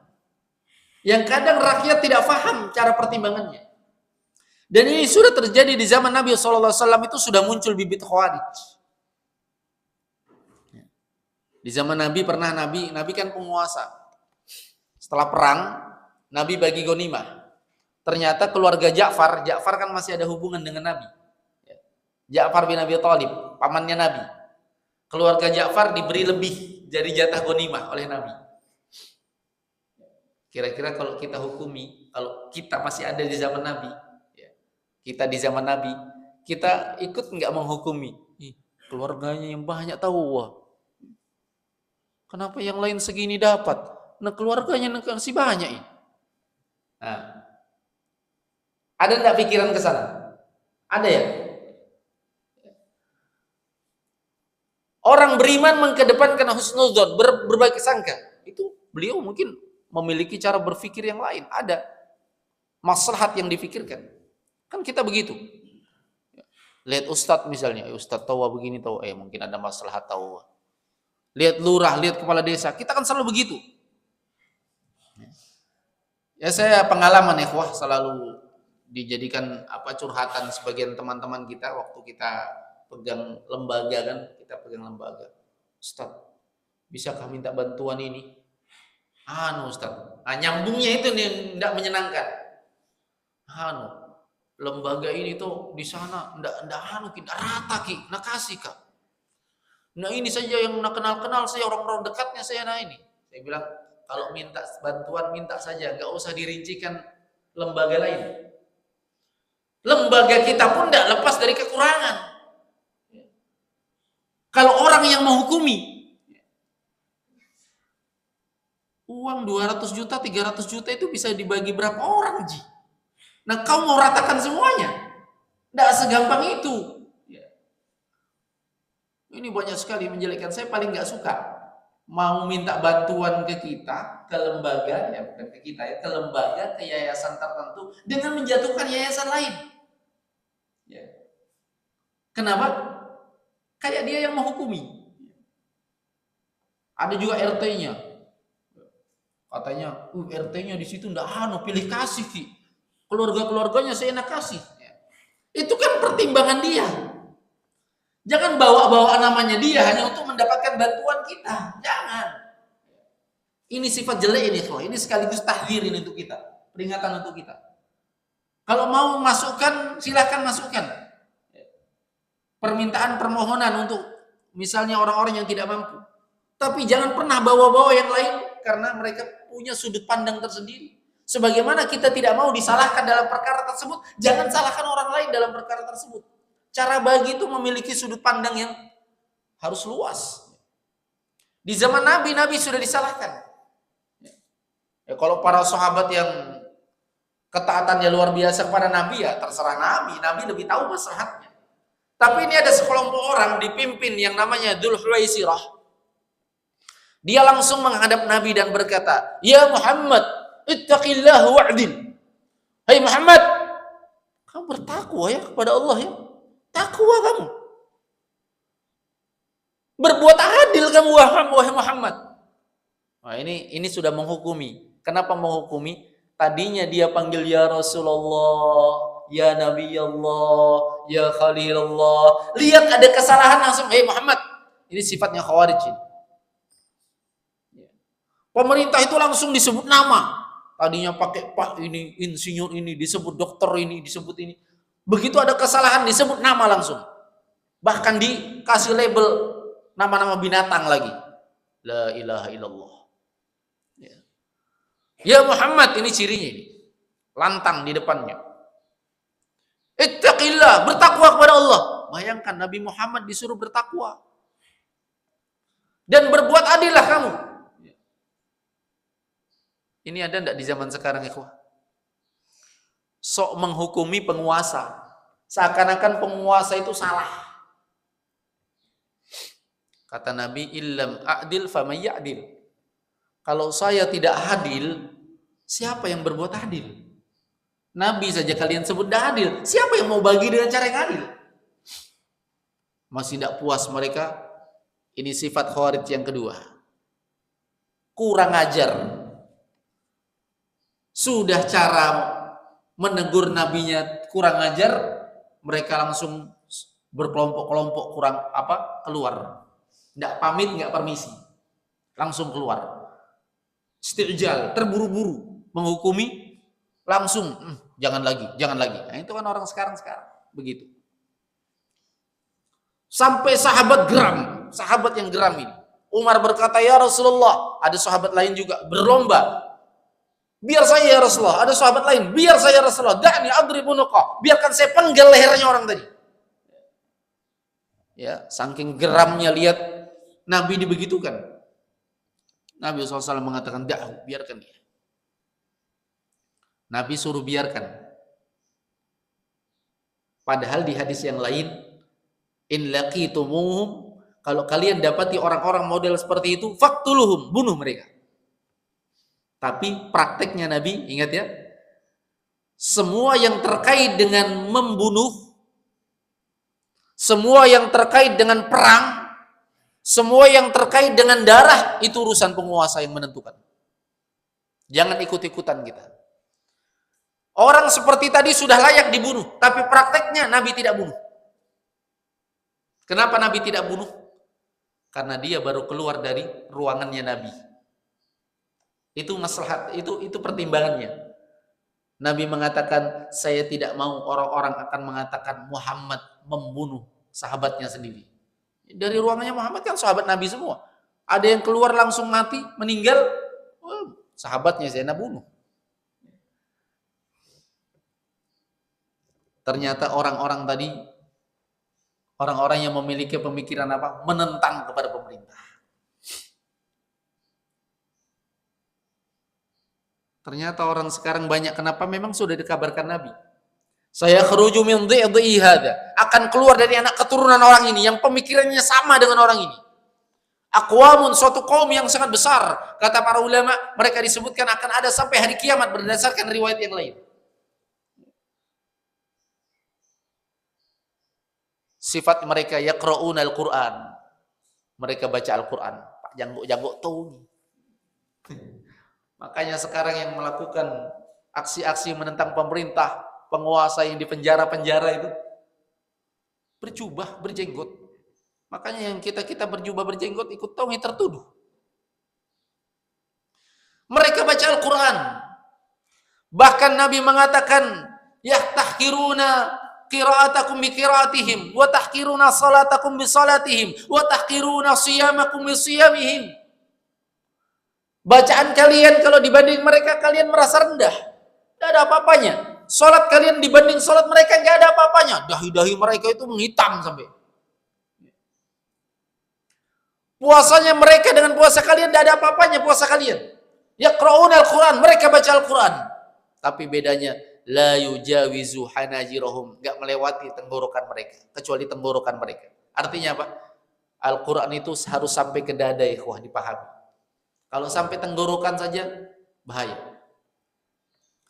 [SPEAKER 2] yang kadang rakyat tidak paham cara pertimbangannya. Dan ini sudah terjadi di zaman Nabi SAW, itu sudah muncul bibit Khawarij. Di zaman Nabi pernah Nabi kan penguasa. Setelah perang, Nabi bagi ghanimah. Ternyata keluarga Ja'far kan masih ada hubungan dengan Nabi. Ja'far bin Abi Thalib, pamannya Nabi. Keluarga Ja'far diberi lebih dari jatah ghanimah oleh Nabi. Kira-kira kalau kita hukumi, kalau kita masih ada di zaman Nabi, kita di zaman Nabi, kita ikut nggak menghukumi? Keluarganya yang banyak tahu, wah, kenapa yang lain segini dapat? Nah, keluarganya masih banyak. Nah, ada enggak pikiran ke sana? Ada ya? Orang beriman mengedepankan husnudzon, berbaik sangka. Itu beliau mungkin memiliki cara berpikir yang lain. Ada maslahat yang dipikirkan. Kan kita begitu. Lihat ustadz misalnya, ustadz tahu begini tahu, mungkin ada maslahat tahu. Lihat lurah, lihat kepala desa, kita kan selalu begitu. Ya saya pengalaman ikhwah selalu dijadikan curhatan sebagian teman-teman kita waktu kita pegang lembaga kan, kita pegang lembaga. Ustaz, bisakah minta bantuan ini? Ustaz. Nyambungnya itu nih tidak menyenangkan. Lembaga ini tuh di sana tidak rata ki, nak kasih kak. Nah ini saja yang nak kenal saya, orang-orang dekatnya saya ini. Saya bilang kalau minta bantuan minta saja, nggak usah dirincikan lembaga lain. Lembaga kita pun tidak lepas dari kekurangan. Kalau orang yang menghukumi uang 200 juta, 300 juta itu bisa dibagi berapa orang, Ji? Nah, kau mau ratakan semuanya? Tidak segampang itu. Ini banyak sekali menjelekkan. Saya paling nggak suka mau minta bantuan ke kita, ke lembaga, ya bukan ke kita ya, ke lembaga, ke yayasan tertentu dengan menjatuhkan yayasan lain. Ya. Kenapa? Kayak dia yang menghukumi. Ada juga RT-nya. Katanya, RT-nya di situ ndak pilih kasih ki. Keluarga-keluarganya saya enak kasih. Itu kan pertimbangan dia. Jangan bawa-bawa namanya dia hanya untuk mendapatkan bantuan kita. Jangan. Ini sifat jelek ini, ini sekaligus tahdzir ini untuk kita, peringatan untuk kita. Kalau mau masukkan, silakan masukkan. Permintaan permohonan untuk misalnya orang-orang yang tidak mampu. Tapi jangan pernah bawa-bawa yang lain karena mereka punya sudut pandang tersendiri. Sebagaimana kita tidak mau disalahkan dalam perkara tersebut, jangan salahkan orang lain dalam perkara tersebut. Cara bagi itu memiliki sudut pandang yang harus luas. Di zaman Nabi sudah disalahkan. Ya, kalau para sahabat yang ketaatannya luar biasa kepada Nabi, ya terserah Nabi lebih tahu maslahatnya. Tapi ini ada sekelompok orang dipimpin yang namanya Dzul Huwaisirah. Dia langsung menghadap Nabi dan berkata, "Ya Muhammad, ittaqillah wa'dil." Hai Muhammad, kamu bertakwa ya kepada Allah ya. Takwa kamu. Berbuat adil kamu wahai Muhammad. Nah, ini sudah menghukumi. Kenapa menghukumi? Tadinya dia panggil ya Rasulullah, ya Nabi Allah, ya Khalilullah. Lihat ada kesalahan langsung, "Hei Muhammad." Ini sifatnya Khawarij. Pemerintah itu langsung disebut nama. Tadinya pakai Pak ini, insinyur ini, disebut dokter ini, disebut ini. Begitu ada kesalahan disebut nama langsung. Bahkan dikasih label nama-nama binatang lagi. La ilaha illallah. Ya Muhammad, ini cirinya ini. Lantang di depannya. Ittaqillah, bertakwa kepada Allah. Bayangkan Nabi Muhammad disuruh bertakwa. Dan berbuat adillah kamu. Ini ada enggak di zaman sekarang, ikhwah? Sok menghukumi penguasa. Seakan-akan penguasa itu salah. Kata Nabi, illam a'dil faman ya'dil. Kalau saya tidak adil, siapa yang berbuat adil? Nabi saja kalian sebut tidak adil. Siapa yang mau bagi dengan cara yang adil? Masih tidak puas mereka. Ini sifat Khawarij yang kedua. Kurang ajar. Sudah cara menegur nabinya kurang ajar, mereka langsung berkelompok-kelompok keluar. Tidak pamit, nggak permisi. Langsung keluar. Istijal, terburu-buru menghukumi, langsung jangan lagi. Nah, itu kan orang sekarang begitu. Sampai sahabat yang geram ini. Umar berkata, "Ya Rasulullah," ada sahabat lain juga berlomba. "Biar saya ya Rasulullah." Ada sahabat lain, "Biar saya ya Rasulullah. Da'ni adribu nuqah." Biarkan saya penggal lehernya orang tadi. Ya, saking geramnya lihat Nabi dibegitukan. Nabi SAW mengatakan, biarkan dia. Nabi suruh biarkan. Padahal di hadis yang lain, in laqitumuhum, kalau kalian dapati orang-orang model seperti itu, faqtuluhum, bunuh mereka. Tapi prakteknya Nabi, ingat ya, semua yang terkait dengan membunuh, semua yang terkait dengan perang, semua yang terkait dengan darah, itu urusan penguasa yang menentukan. Jangan ikut-ikutan kita. Orang seperti tadi sudah layak dibunuh, tapi prakteknya Nabi tidak bunuh. Kenapa Nabi tidak bunuh? Karena dia baru keluar dari ruangannya Nabi. Itu maslahat, itu pertimbangannya. Nabi mengatakan, saya tidak mau orang-orang akan mengatakan Muhammad membunuh sahabatnya sendiri. Dari ruangannya Muhammad kan sahabat Nabi semua. Ada yang keluar langsung mati, meninggal, sahabatnya Zainab bunuh. Ternyata orang-orang tadi, orang-orang yang memiliki pemikiran menentang kepada pemerintah. Ternyata orang sekarang banyak, kenapa? Memang sudah dikabarkan Nabi. Saya kharuju min dhi'i hadza, akan keluar dari anak keturunan orang ini yang pemikirannya sama dengan orang ini. Aqwamun, suatu kaum yang sangat besar. Kata para ulama, mereka disebutkan akan ada sampai hari kiamat berdasarkan riwayat yang lain. Sifat mereka yaqra'una al-Qur'an. Mereka baca Al-Qur'an. Pak janggo tahu. Makanya sekarang yang melakukan aksi-aksi menentang pemerintah, penguasa yang di penjara-penjara itu berjubah, berjenggot. Makanya yang kita berjubah berjenggot ikut tauhid tertuduh. Mereka baca Al-Qur'an. Bahkan Nabi mengatakan, yahtahkiruna qira'atakum bi qira'atihim wa tahqiruna salatakum bi salatihim wa tahqiruna siyamakum bi siyamihim. Bacaan kalian kalau dibanding mereka kalian merasa rendah. Tidak ada apa-apanya. Salat kalian dibanding salat mereka enggak ada apa-apanya. Dahi-dahi mereka itu menghitam sampai. Puasanya mereka dengan puasa kalian tidak ada apa-apanya puasa kalian. Yaqra'una al-Qur'an, mereka baca Al-Qur'an. Tapi bedanya la yujawizu hanajirahum, enggak melewati tenggorokan mereka, kecuali tenggorokan mereka. Artinya apa? Al-Qur'an itu harus sampai ke dada, ikhwah, dipahami. Kalau sampai tenggorokan saja bahaya.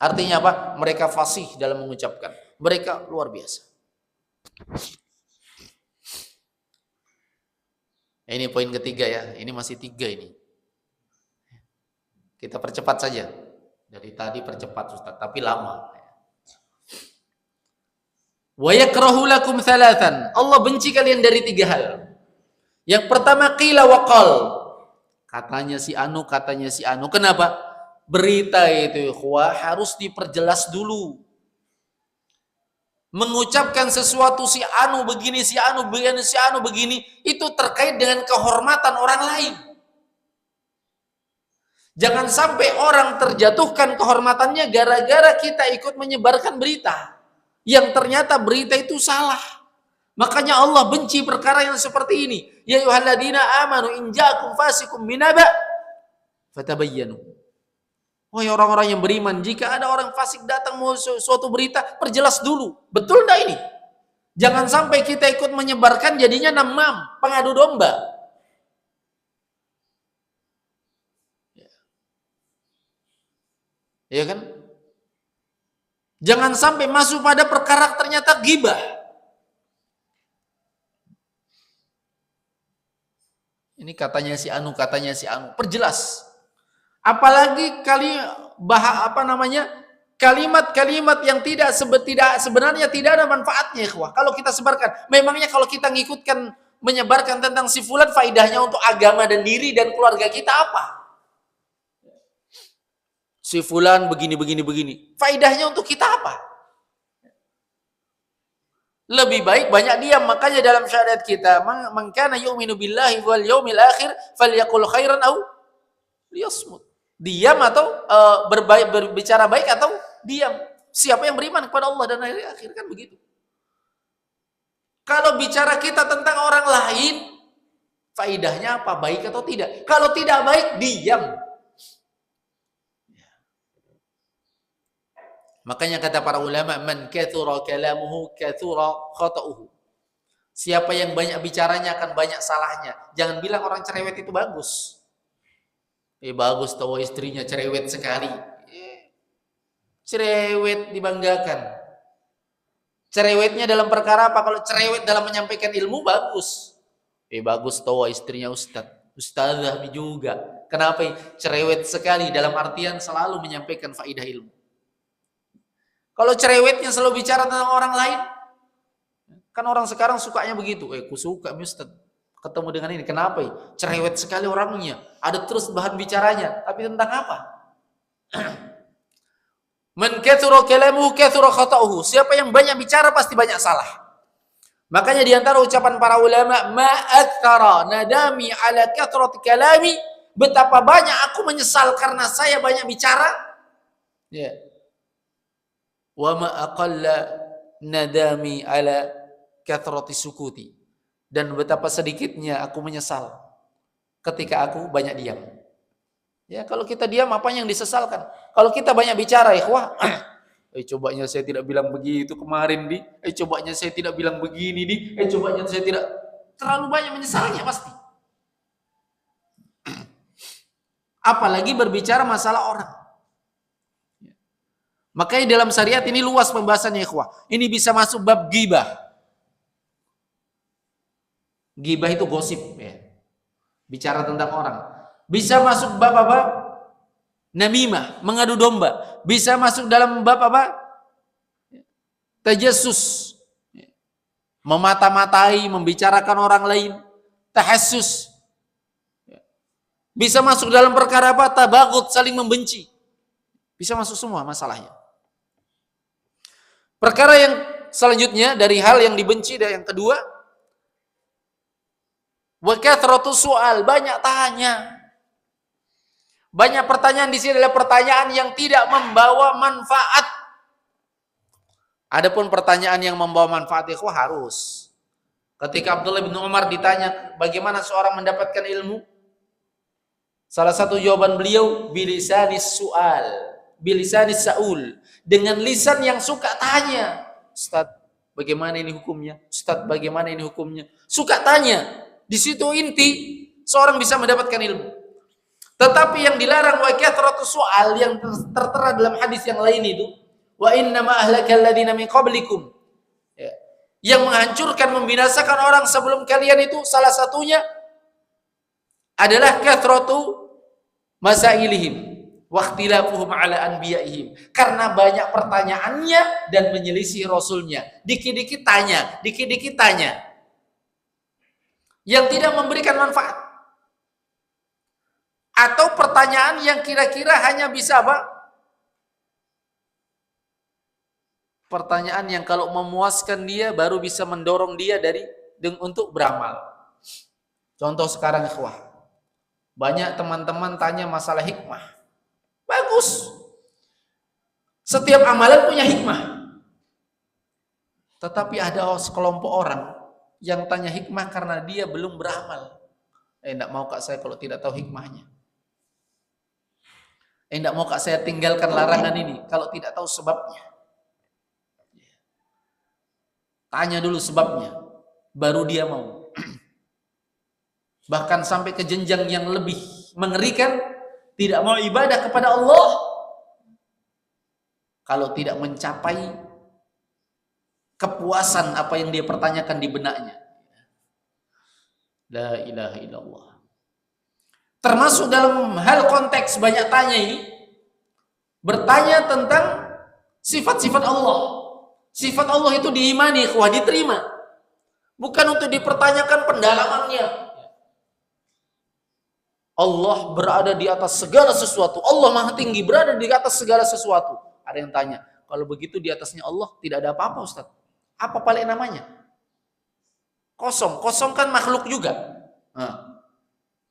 [SPEAKER 2] Artinya apa? Mereka fasih dalam mengucapkan. Mereka luar biasa. Ini poin ketiga ya. Ini masih 3 ini. Kita percepat saja. Dari tadi percepat Ustaz, tapi lama. Wa yakrahu lakum thalathan. Allah benci kalian dari 3 hal. Yang pertama qila wa qal. Katanya si anu. Kenapa? Berita itu ikhwah harus diperjelas dulu. Mengucapkan sesuatu si anu begini, itu terkait dengan kehormatan orang lain. Jangan sampai orang terjatuhkan kehormatannya gara-gara kita ikut menyebarkan berita yang ternyata berita itu salah. Makanya Allah benci perkara yang seperti ini. Ya ayyuhalladzina amanu in ja'akum fasiqun binaba fatabayyanu. Wahai orang-orang yang beriman, jika ada orang fasik datang mau suatu berita, perjelas dulu. Betul enggak ini? Jangan sampai kita ikut menyebarkan jadinya namam, pengadu domba. Ya kan? Jangan sampai masuk pada perkara ternyata ghibah. Ini katanya si anu, perjelas. Apalagi kalimat-kalimat yang sebenarnya tidak ada manfaatnya, ikhwah. Kalau kita sebarkan, memangnya kalau kita ngikutkan menyebarkan tentang si fulan, faidahnya untuk agama dan diri dan keluarga kita apa? Si fulan begini. Faidahnya untuk kita apa? Lebih baik banyak diam. Makanya dalam syariat kita, man kana yu'minu billahi wal yaumil akhir falyaqul khairan aw liyasmut. Diam atau berbicara baik atau diam. Siapa yang beriman kepada Allah dan hari akhir, kan begitu. Kalau bicara kita tentang orang lain, faidahnya apa? Baik atau tidak? Kalau tidak baik, diam. Makanya kata para ulama, man kathura kalamuhu kathura khata'uhu. Siapa yang banyak bicaranya akan banyak salahnya. Jangan bilang orang cerewet itu bagus. Bagus tahu istrinya cerewet sekali. Cerewet dibanggakan. Cerewetnya dalam perkara apa? Kalau cerewet dalam menyampaikan ilmu, bagus. Bagus tahu istrinya ustadzah juga. Kenapa? Cerewet sekali dalam artian selalu menyampaikan faidah ilmu. Kalau cerewetnya selalu bicara tentang orang lain, kan orang sekarang sukanya begitu. Ku suka Ustaz ketemu dengan ini. Kenapa? Cerewet sekali orangnya. Ada terus bahan bicaranya. Tapi tentang apa? Man kathura kalamuhu kathura khata'uhu. Siapa yang banyak bicara pasti banyak salah. Makanya di antara ucapan para ulama, ma aktsara nadami ala kathrati kalami, betapa banyak aku menyesal karena saya banyak bicara. Ya. Wa ma aqalla nadami ala kathrati sukuti, dan betapa sedikitnya aku menyesal ketika aku banyak diam. Ya, kalau kita diam apa yang disesalkan? Kalau kita banyak bicara, ikhwah, cobanya saya tidak bilang begitu kemarin di, cobanya saya tidak bilang begini di, cobanya saya tidak, terlalu banyak menyesalnya pasti. Apalagi berbicara masalah orang. Makanya dalam syariat ini luas pembahasannya, ikhwah. Ini bisa masuk bab ghibah. Ghibah itu gosip, ya. Bicara tentang orang. Bisa masuk bab apa? Namimah, mengadu domba. Bisa masuk dalam bab apa? Tajassus, memata-matai, membicarakan orang lain. Tahassus, bisa masuk dalam perkara apa? Tabaghut, saling membenci. Bisa masuk semua masalahnya. Perkara yang selanjutnya dari hal yang dibenci dan yang kedua, wa kathratu su'al, banyak tanya. Banyak pertanyaan di sini adalah pertanyaan yang tidak membawa manfaat. Adapun pertanyaan yang membawa manfaat, itu harus. Ketika Abdullah bin Umar ditanya bagaimana seorang mendapatkan ilmu, salah satu jawaban beliau, bilisanis su'al, bilisanis sa'ul, dengan lisan yang suka tanya. Ustaz, bagaimana ini hukumnya? Ustaz, bagaimana ini hukumnya? Suka tanya. Di situ inti seorang bisa mendapatkan ilmu. Tetapi yang dilarang wa kathratu su'al yang tertera dalam hadis yang lain itu, wa innama ahlakal ladina min qablikum. Ya. Yang menghancurkan, membinasakan orang sebelum kalian itu salah satunya adalah kathratu masailihim wa ikhtilafuhum ala anbiya'ihim. Karena banyak pertanyaannya dan menyelisih rasulnya. Dikit-dikit tanya, dikit-dikit tanya. Yang tidak memberikan manfaat. Atau pertanyaan yang kira-kira hanya bisa apa? Pertanyaan yang kalau memuaskan dia baru bisa mendorong dia untuk beramal. Contoh sekarang, ikhwah. Banyak teman-teman tanya masalah hikmah. Bagus. Setiap amalan punya hikmah. Tetapi ada sekelompok orang yang tanya hikmah karena dia belum beramal. Enggak mau kak saya kalau tidak tahu hikmahnya. Enggak mau kak saya tinggalkan larangan ini kalau tidak tahu sebabnya. Tanya dulu sebabnya, baru dia mau. Bahkan sampai ke jenjang yang lebih mengerikan, tidak mau ibadah kepada Allah kalau tidak mencapai kepuasan apa yang dia pertanyakan di benaknya. La ilaha illallah. Termasuk dalam hal konteks banyak tanya ini, bertanya tentang sifat-sifat Allah. Sifat Allah itu diimani, ikhwah, diterima. Bukan untuk dipertanyakan pendalamannya. Allah berada di atas segala sesuatu. Allah Maha Tinggi, berada di atas segala sesuatu. Ada yang tanya, kalau begitu di atasnya Allah tidak ada apa-apa, Ustaz. Apa paling namanya? Kosong. Kosong kan makhluk juga. Nah,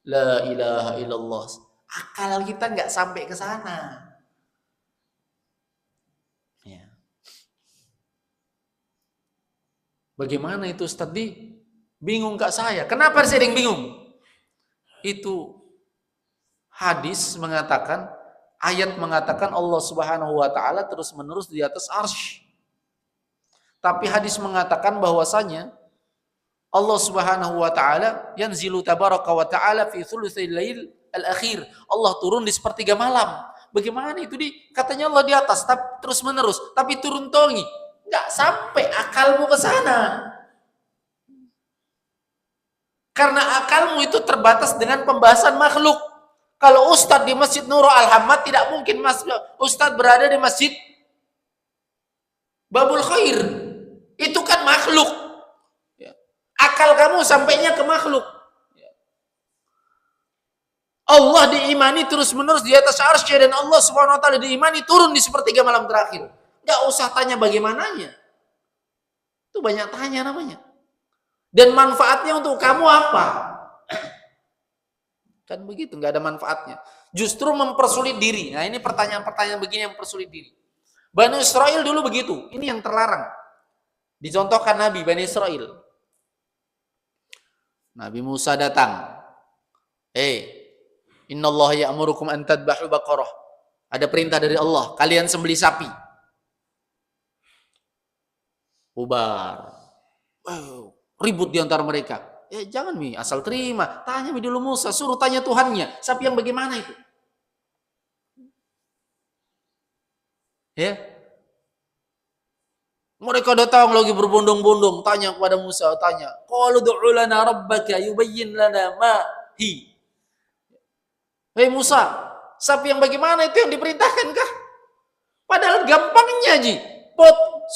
[SPEAKER 2] la ilaha illallah. Akal kita nggak sampai ke sana. Ya. Bagaimana itu Ustaz? Bingung kak saya. Kenapa saya bingung? Itu hadis mengatakan, ayat mengatakan Allah Subhanahu wa taala terus-menerus di atas arsy. Tapi hadis mengatakan bahwasanya Allah Subhanahu wa taala yanzilu tabaraka wa taala fi thulutsil lail al-akhir. Allah turun di sepertiga malam. Bagaimana itu katanya Allah di atas terus-menerus, tapi turun tongi. Enggak sampai akalmu ke sana. Karena akalmu itu terbatas dengan pembahasan makhluk. Kalau Ustadz di Masjid Nurul Al-Hamad tidak mungkin Ustadz berada di Masjid Babul Khair. Itu kan makhluk. Akal kamu sampainya ke makhluk. Allah diimani terus-menerus di atas arsy dan Allah Subhanahu wa taala diimani turun di sepertiga malam terakhir. Enggak usah tanya bagaimananya. Itu banyak tanya namanya. Dan manfaatnya untuk kamu apa? Kan begitu, enggak ada manfaatnya. Justru mempersulit diri. Nah, ini pertanyaan-pertanyaan begini yang mempersulit diri. Bani Israel dulu begitu. Ini yang terlarang. Dicontohkan Nabi Bani Israel. Nabi Musa datang. Innallaha ya'murukum an tadbahu baqarah. Ada perintah dari Allah, kalian sembelih sapi. Bubar. Ribut di antara mereka. Jangan asal terima. Tanya dulu Musa, suruh tanya Tuhannya. Sapi yang bagaimana itu? Ya. Mereka datang lagi berbondong-bondong, tanya kepada Musa, tanya, qalu du'u lana rabbaka yubayyin lana ma hi. Hei Musa, sapi yang bagaimana itu yang diperintahkan kah? Padahal gampangnya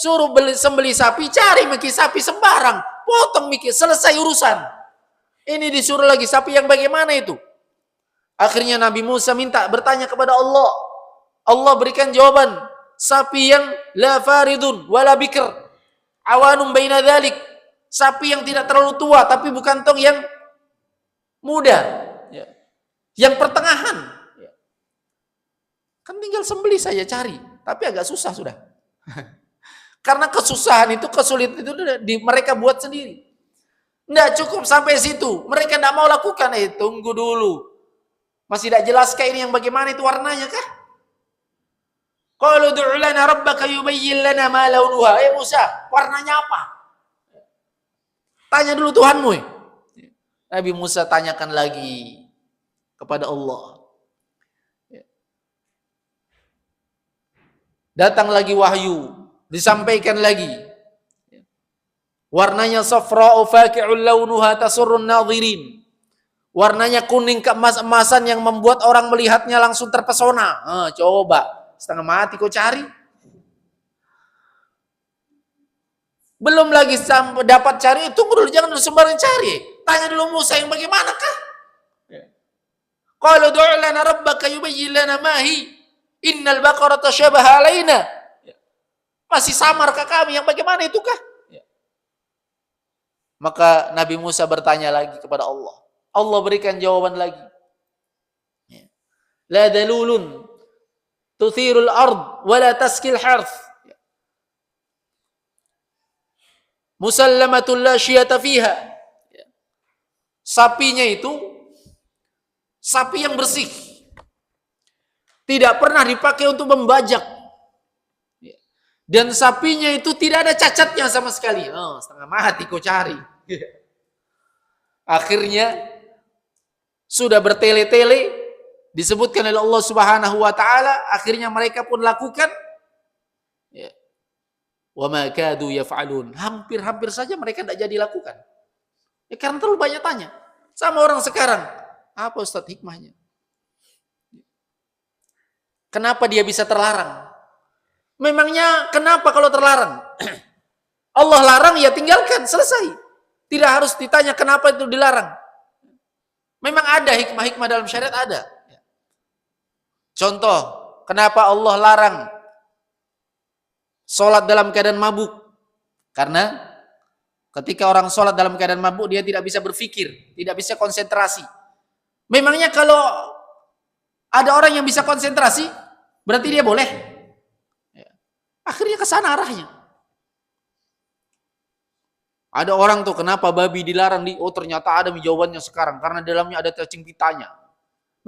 [SPEAKER 2] suruh sembelih sapi, cari miki sapi sembarang, potong miki, selesai urusan. Ini disuruh lagi sapi yang bagaimana itu? Akhirnya Nabi Musa bertanya kepada Allah. Allah berikan jawaban. Sapi yang la faridun wala bikr awanum baina dzalik, sapi yang tidak terlalu tua tapi bukan tong yang muda, yang pertengahan. Kan tinggal sembelih saya cari, tapi agak susah sudah. Karena kesusahan itu, kesulitan itu mereka buat sendiri. Nggak cukup sampai situ, mereka nggak mau lakukan. Tunggu dulu, masih tidak jelas kah ini yang bagaimana itu warnanya kah? Qalu du'u lana rabbaka yubayyin lana ma launuha. Musa, warnanya apa? Tanya dulu Tuhanmu. Nabi Musa tanyakan lagi kepada Allah. Datang lagi wahyu, disampaikan lagi. Warnanya safra'u faqi'ul launuha tasurrun nadhirin. Warnanya kuning keemas-emasan yang membuat orang melihatnya langsung terpesona. Coba. Setengah mati kau cari. Belum lagi dapat cari, tunggu dulu, jangan sembarang cari. Tanya dulu Musa yang bagaimanakah? Qalu du'u lana rabbaka yubayyin lana ma hi. Innal baqara tashabaha alaina. Masih samar ke kami, yang bagaimana itu kah? Maka Nabi Musa bertanya lagi kepada Allah. Allah berikan jawaban lagi. La dalulun tuthirul ard wala taskil harth. Musallamatul la syiyata fiha. Sapinya itu sapi yang bersih. Tidak pernah dipakai untuk membajak. Dan sapinya itu tidak ada cacatnya sama sekali. Setengah mati kau cari. Akhirnya sudah bertele-tele disebutkan oleh Allah Subhanahu wa taala, akhirnya mereka pun lakukan. wa ma kadu yaf'alun. Hampir-hampir saja mereka tidak jadi lakukan. Ya, karena terlalu banyak tanya. Sama orang sekarang, apa Ustaz hikmahnya? Kenapa dia bisa terlarang? Memangnya kenapa kalau terlarang? Allah larang ya tinggalkan, selesai. Tidak harus ditanya kenapa itu dilarang. Memang ada hikmah-hikmah dalam syariat, ada. Contoh, kenapa Allah larang sholat dalam keadaan mabuk? Karena ketika orang sholat dalam keadaan mabuk, dia tidak bisa berpikir, tidak bisa konsentrasi. Memangnya kalau ada orang yang bisa konsentrasi, berarti dia boleh? Akhirnya ke sana arahnya. Ada orang tuh, kenapa babi dilarang? Oh ternyata ada jawabannya sekarang, karena dalamnya ada cacing pitanya.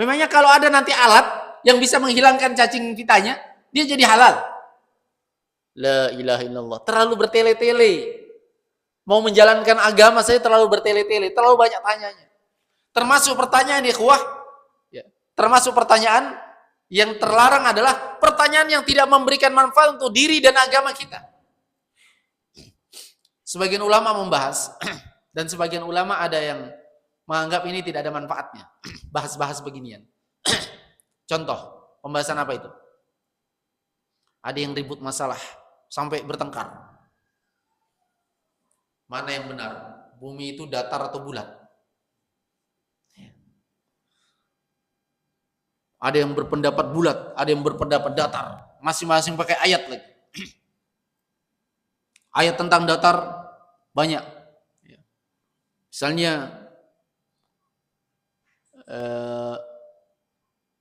[SPEAKER 2] Memangnya kalau ada nanti alat yang bisa menghilangkan cacing pitanya, dia jadi halal? La ilaha illallah. Terlalu bertele-tele. Mau menjalankan agama saya terlalu bertele-tele, terlalu banyak tanyanya. Termasuk pertanyaan ikhwah, termasuk pertanyaan yang terlarang adalah pertanyaan yang tidak memberikan manfaat untuk diri dan agama kita. Sebagian ulama membahas, dan sebagian ulama ada yang menganggap ini tidak ada manfaatnya. Bahas-bahas beginian. Contoh, pembahasan apa itu? Ada yang ribut masalah, sampai bertengkar. Mana yang benar? Bumi itu datar atau bulat? Ada yang berpendapat bulat, ada yang berpendapat datar. Masing-masing pakai ayat lagi. Ayat tentang datar banyak. Misalnya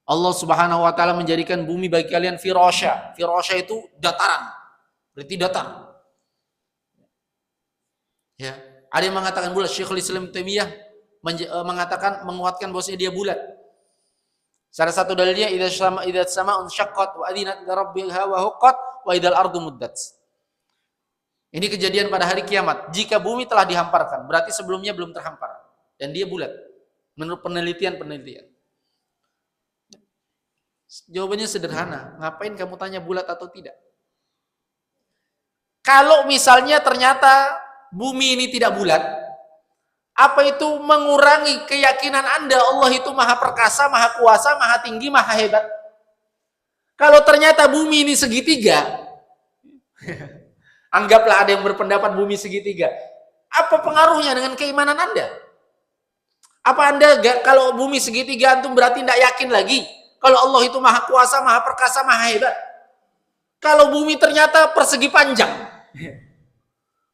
[SPEAKER 2] Allah Subhanahu wa taala menjadikan bumi bagi kalian firasya. Firasya itu dataran. Berarti datar. Ya, ada yang mengatakan bulat. Syekhul Islam Taimiyah mengatakan, menguatkan bahwasanya dia bulat. Salah satu dalilnya idza sama'un syaqqat wa adzinat li rabbiha wa huqqat wa idzal ardu muddat. Ini kejadian pada hari kiamat. Jika bumi telah dihamparkan, berarti sebelumnya belum terhampar dan dia bulat. Menurut penelitian. Jawabannya sederhana. Ngapain kamu tanya bulat atau tidak? Kalau misalnya ternyata bumi ini tidak bulat, apa itu mengurangi keyakinan Anda Allah itu maha perkasa, maha kuasa, maha tinggi, maha hebat? Kalau ternyata bumi ini segitiga, anggaplah ada yang berpendapat bumi segitiga, apa pengaruhnya dengan keimanan Anda? Apa Anda kalau bumi segitiga antum berarti tidak yakin lagi kalau Allah itu maha kuasa, maha perkasa, maha hebat? Kalau bumi ternyata persegi panjang,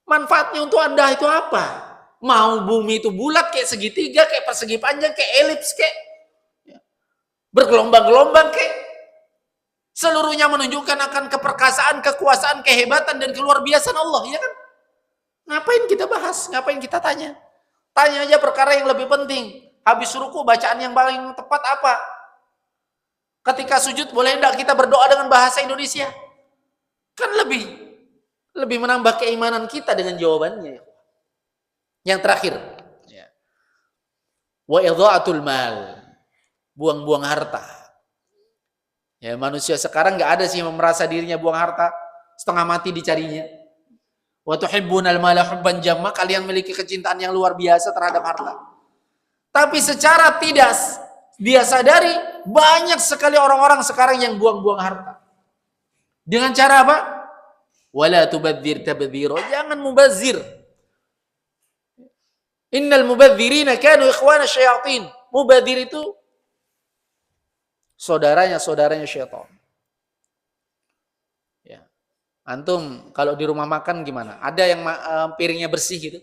[SPEAKER 2] manfaatnya untuk Anda itu apa? Mau bumi itu bulat, kayak segitiga, kayak persegi panjang, kayak elips, kayak bergelombang-gelombang, kayak seluruhnya menunjukkan akan keperkasaan, kekuasaan, kehebatan, dan keluar biasaan Allah, ya kan? Ngapain kita bahas? Ngapain kita tanya? Tanya aja perkara yang lebih penting. Habis ruku, bacaan yang paling tepat apa? Ketika sujud, boleh enggak kita berdoa dengan bahasa Indonesia? Kan lebih menambah keimanan kita dengan jawabannya. Yang terakhir, wa idha'atul mal, buang-buang harta. Ya, manusia sekarang nggak ada sih yang merasa dirinya buang harta, setengah mati dicarinya. Wa tuhibbunal mala hubban jamma, kalian memiliki kecintaan yang luar biasa terhadap harta. Tapi secara tidak dia sadari, banyak sekali orang-orang sekarang yang buang-buang harta. Dengan cara apa? Wala tubadzir tabdzira, jangan mubazir. Innal mubadzirina kanu ikhwana syayatin. Mubadzir itu saudaranya syaitan. Ya. Antum kalau di rumah makan gimana? Ada yang piringnya bersih gitu?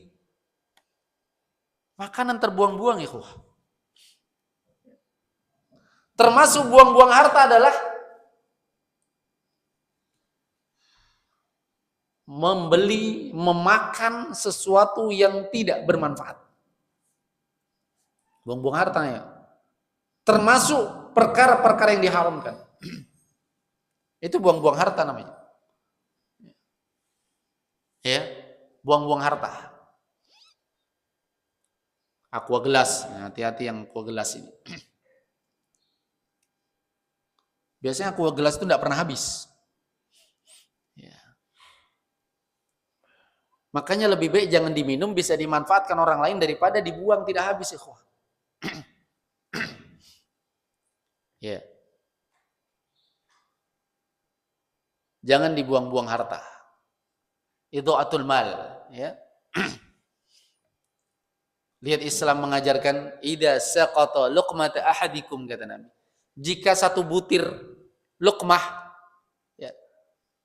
[SPEAKER 2] Makanan terbuang-buang, ikhwah. Termasuk buang-buang harta adalah membeli, memakan sesuatu yang tidak bermanfaat. Buang-buang hartanya. Termasuk perkara-perkara yang diharamkan. Itu buang-buang harta namanya. Ya, buang-buang harta. Aqua gelas, hati-hati yang aqua gelas ini. Biasanya aqua gelas itu tidak pernah habis. Ya. Makanya lebih baik jangan diminum, bisa dimanfaatkan orang lain daripada dibuang tidak habis, ikhwah. Ya. Jangan dibuang-buang harta. Itu atul mal, ya. Lihat Islam mengajarkan idza saqata luqmata ahadikum, kata Nabi. Jika satu butir luqmah, ya,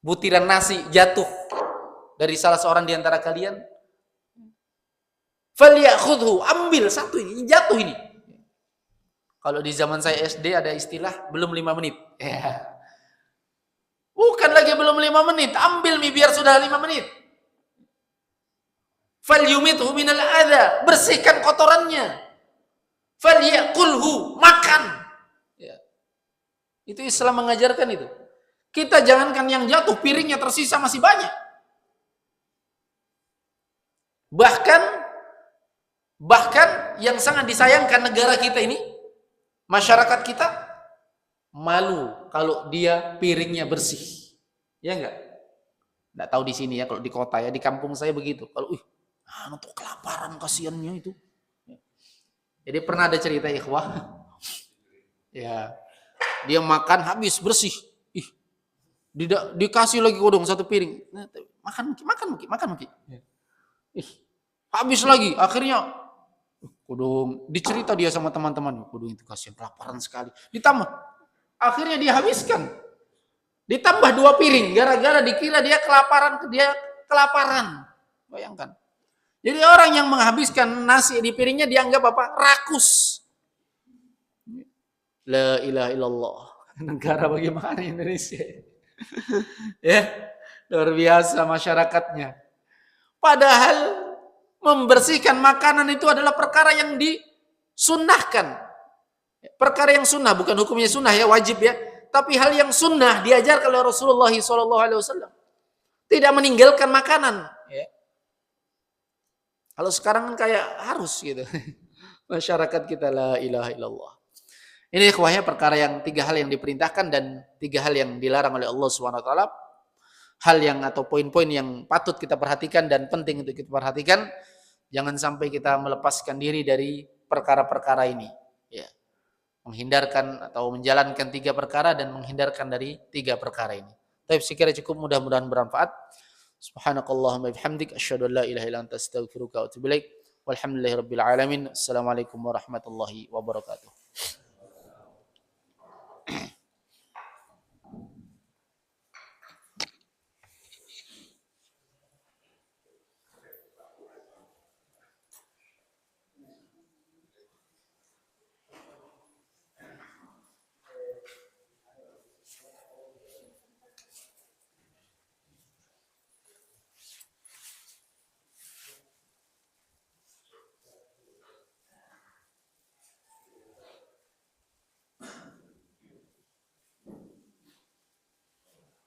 [SPEAKER 2] butiran nasi jatuh dari salah seorang di antara kalian, falyakhudhu, ambil satu ini, jatuh ini. Kalau di zaman saya SD ada istilah belum 5 menit. Ya. Bukan lagi belum 5 menit, ambil mie biar sudah 5 menit. Falyumithu minal adha, bersihkan kotorannya. Falyakulhu, makan. Ya. Itu Islam mengajarkan itu. Kita jangankan yang jatuh, piringnya tersisa masih banyak. Bahkan yang sangat disayangkan negara kita ini, masyarakat kita malu kalau dia piringnya bersih. Ya enggak? Enggak tahu di sini ya, kalau di kota ya, di kampung saya begitu. Kalau tuh kelaparan kasihannya itu. Jadi pernah ada cerita ikhwah. Ya. Dia makan habis bersih. Dikasih lagi kodong satu piring. Makan mungkin. Habis lagi, akhirnya kodong dicerita dia sama teman-teman. Kodong itu kasihan, kelaparan sekali. Ditambah, akhirnya dia habiskan. Ditambah 2 piring, gara-gara dikira dia kelaparan. Bayangkan. Jadi orang yang menghabiskan nasi di piringnya dianggap apa? Rakus. La ilaha illallah. Negara bagaimana Indonesia? Ya, luar biasa masyarakatnya. Padahal membersihkan makanan itu adalah perkara yang disunnahkan. Perkara yang sunnah, bukan hukumnya sunnah ya, wajib ya. Tapi hal yang sunnah diajarkan oleh Rasulullah SAW. Tidak meninggalkan makanan. Ya. Kalau sekarang kan kayak harus gitu. Masyarakat kita la ilaha illallah. Ini ikhwahnya perkara yang 3 hal yang diperintahkan dan 3 hal yang dilarang oleh Allah SWT. Hal yang atau poin-poin yang patut kita perhatikan dan penting untuk kita perhatikan. Jangan sampai kita melepaskan diri dari perkara-perkara ini. Ya. Menghindarkan atau menjalankan 3 perkara dan menghindarkan dari 3 perkara ini. Tapi sekiranya cukup, mudah-mudahan bermanfaat. Subhanakallahumma bihamdik asyhadu an la ilaha illa anta astaghfiruka wa atubu ilaik. Walhamdulillahirabbil alamin. Assalamualaikum warahmatullahi wabarakatuh.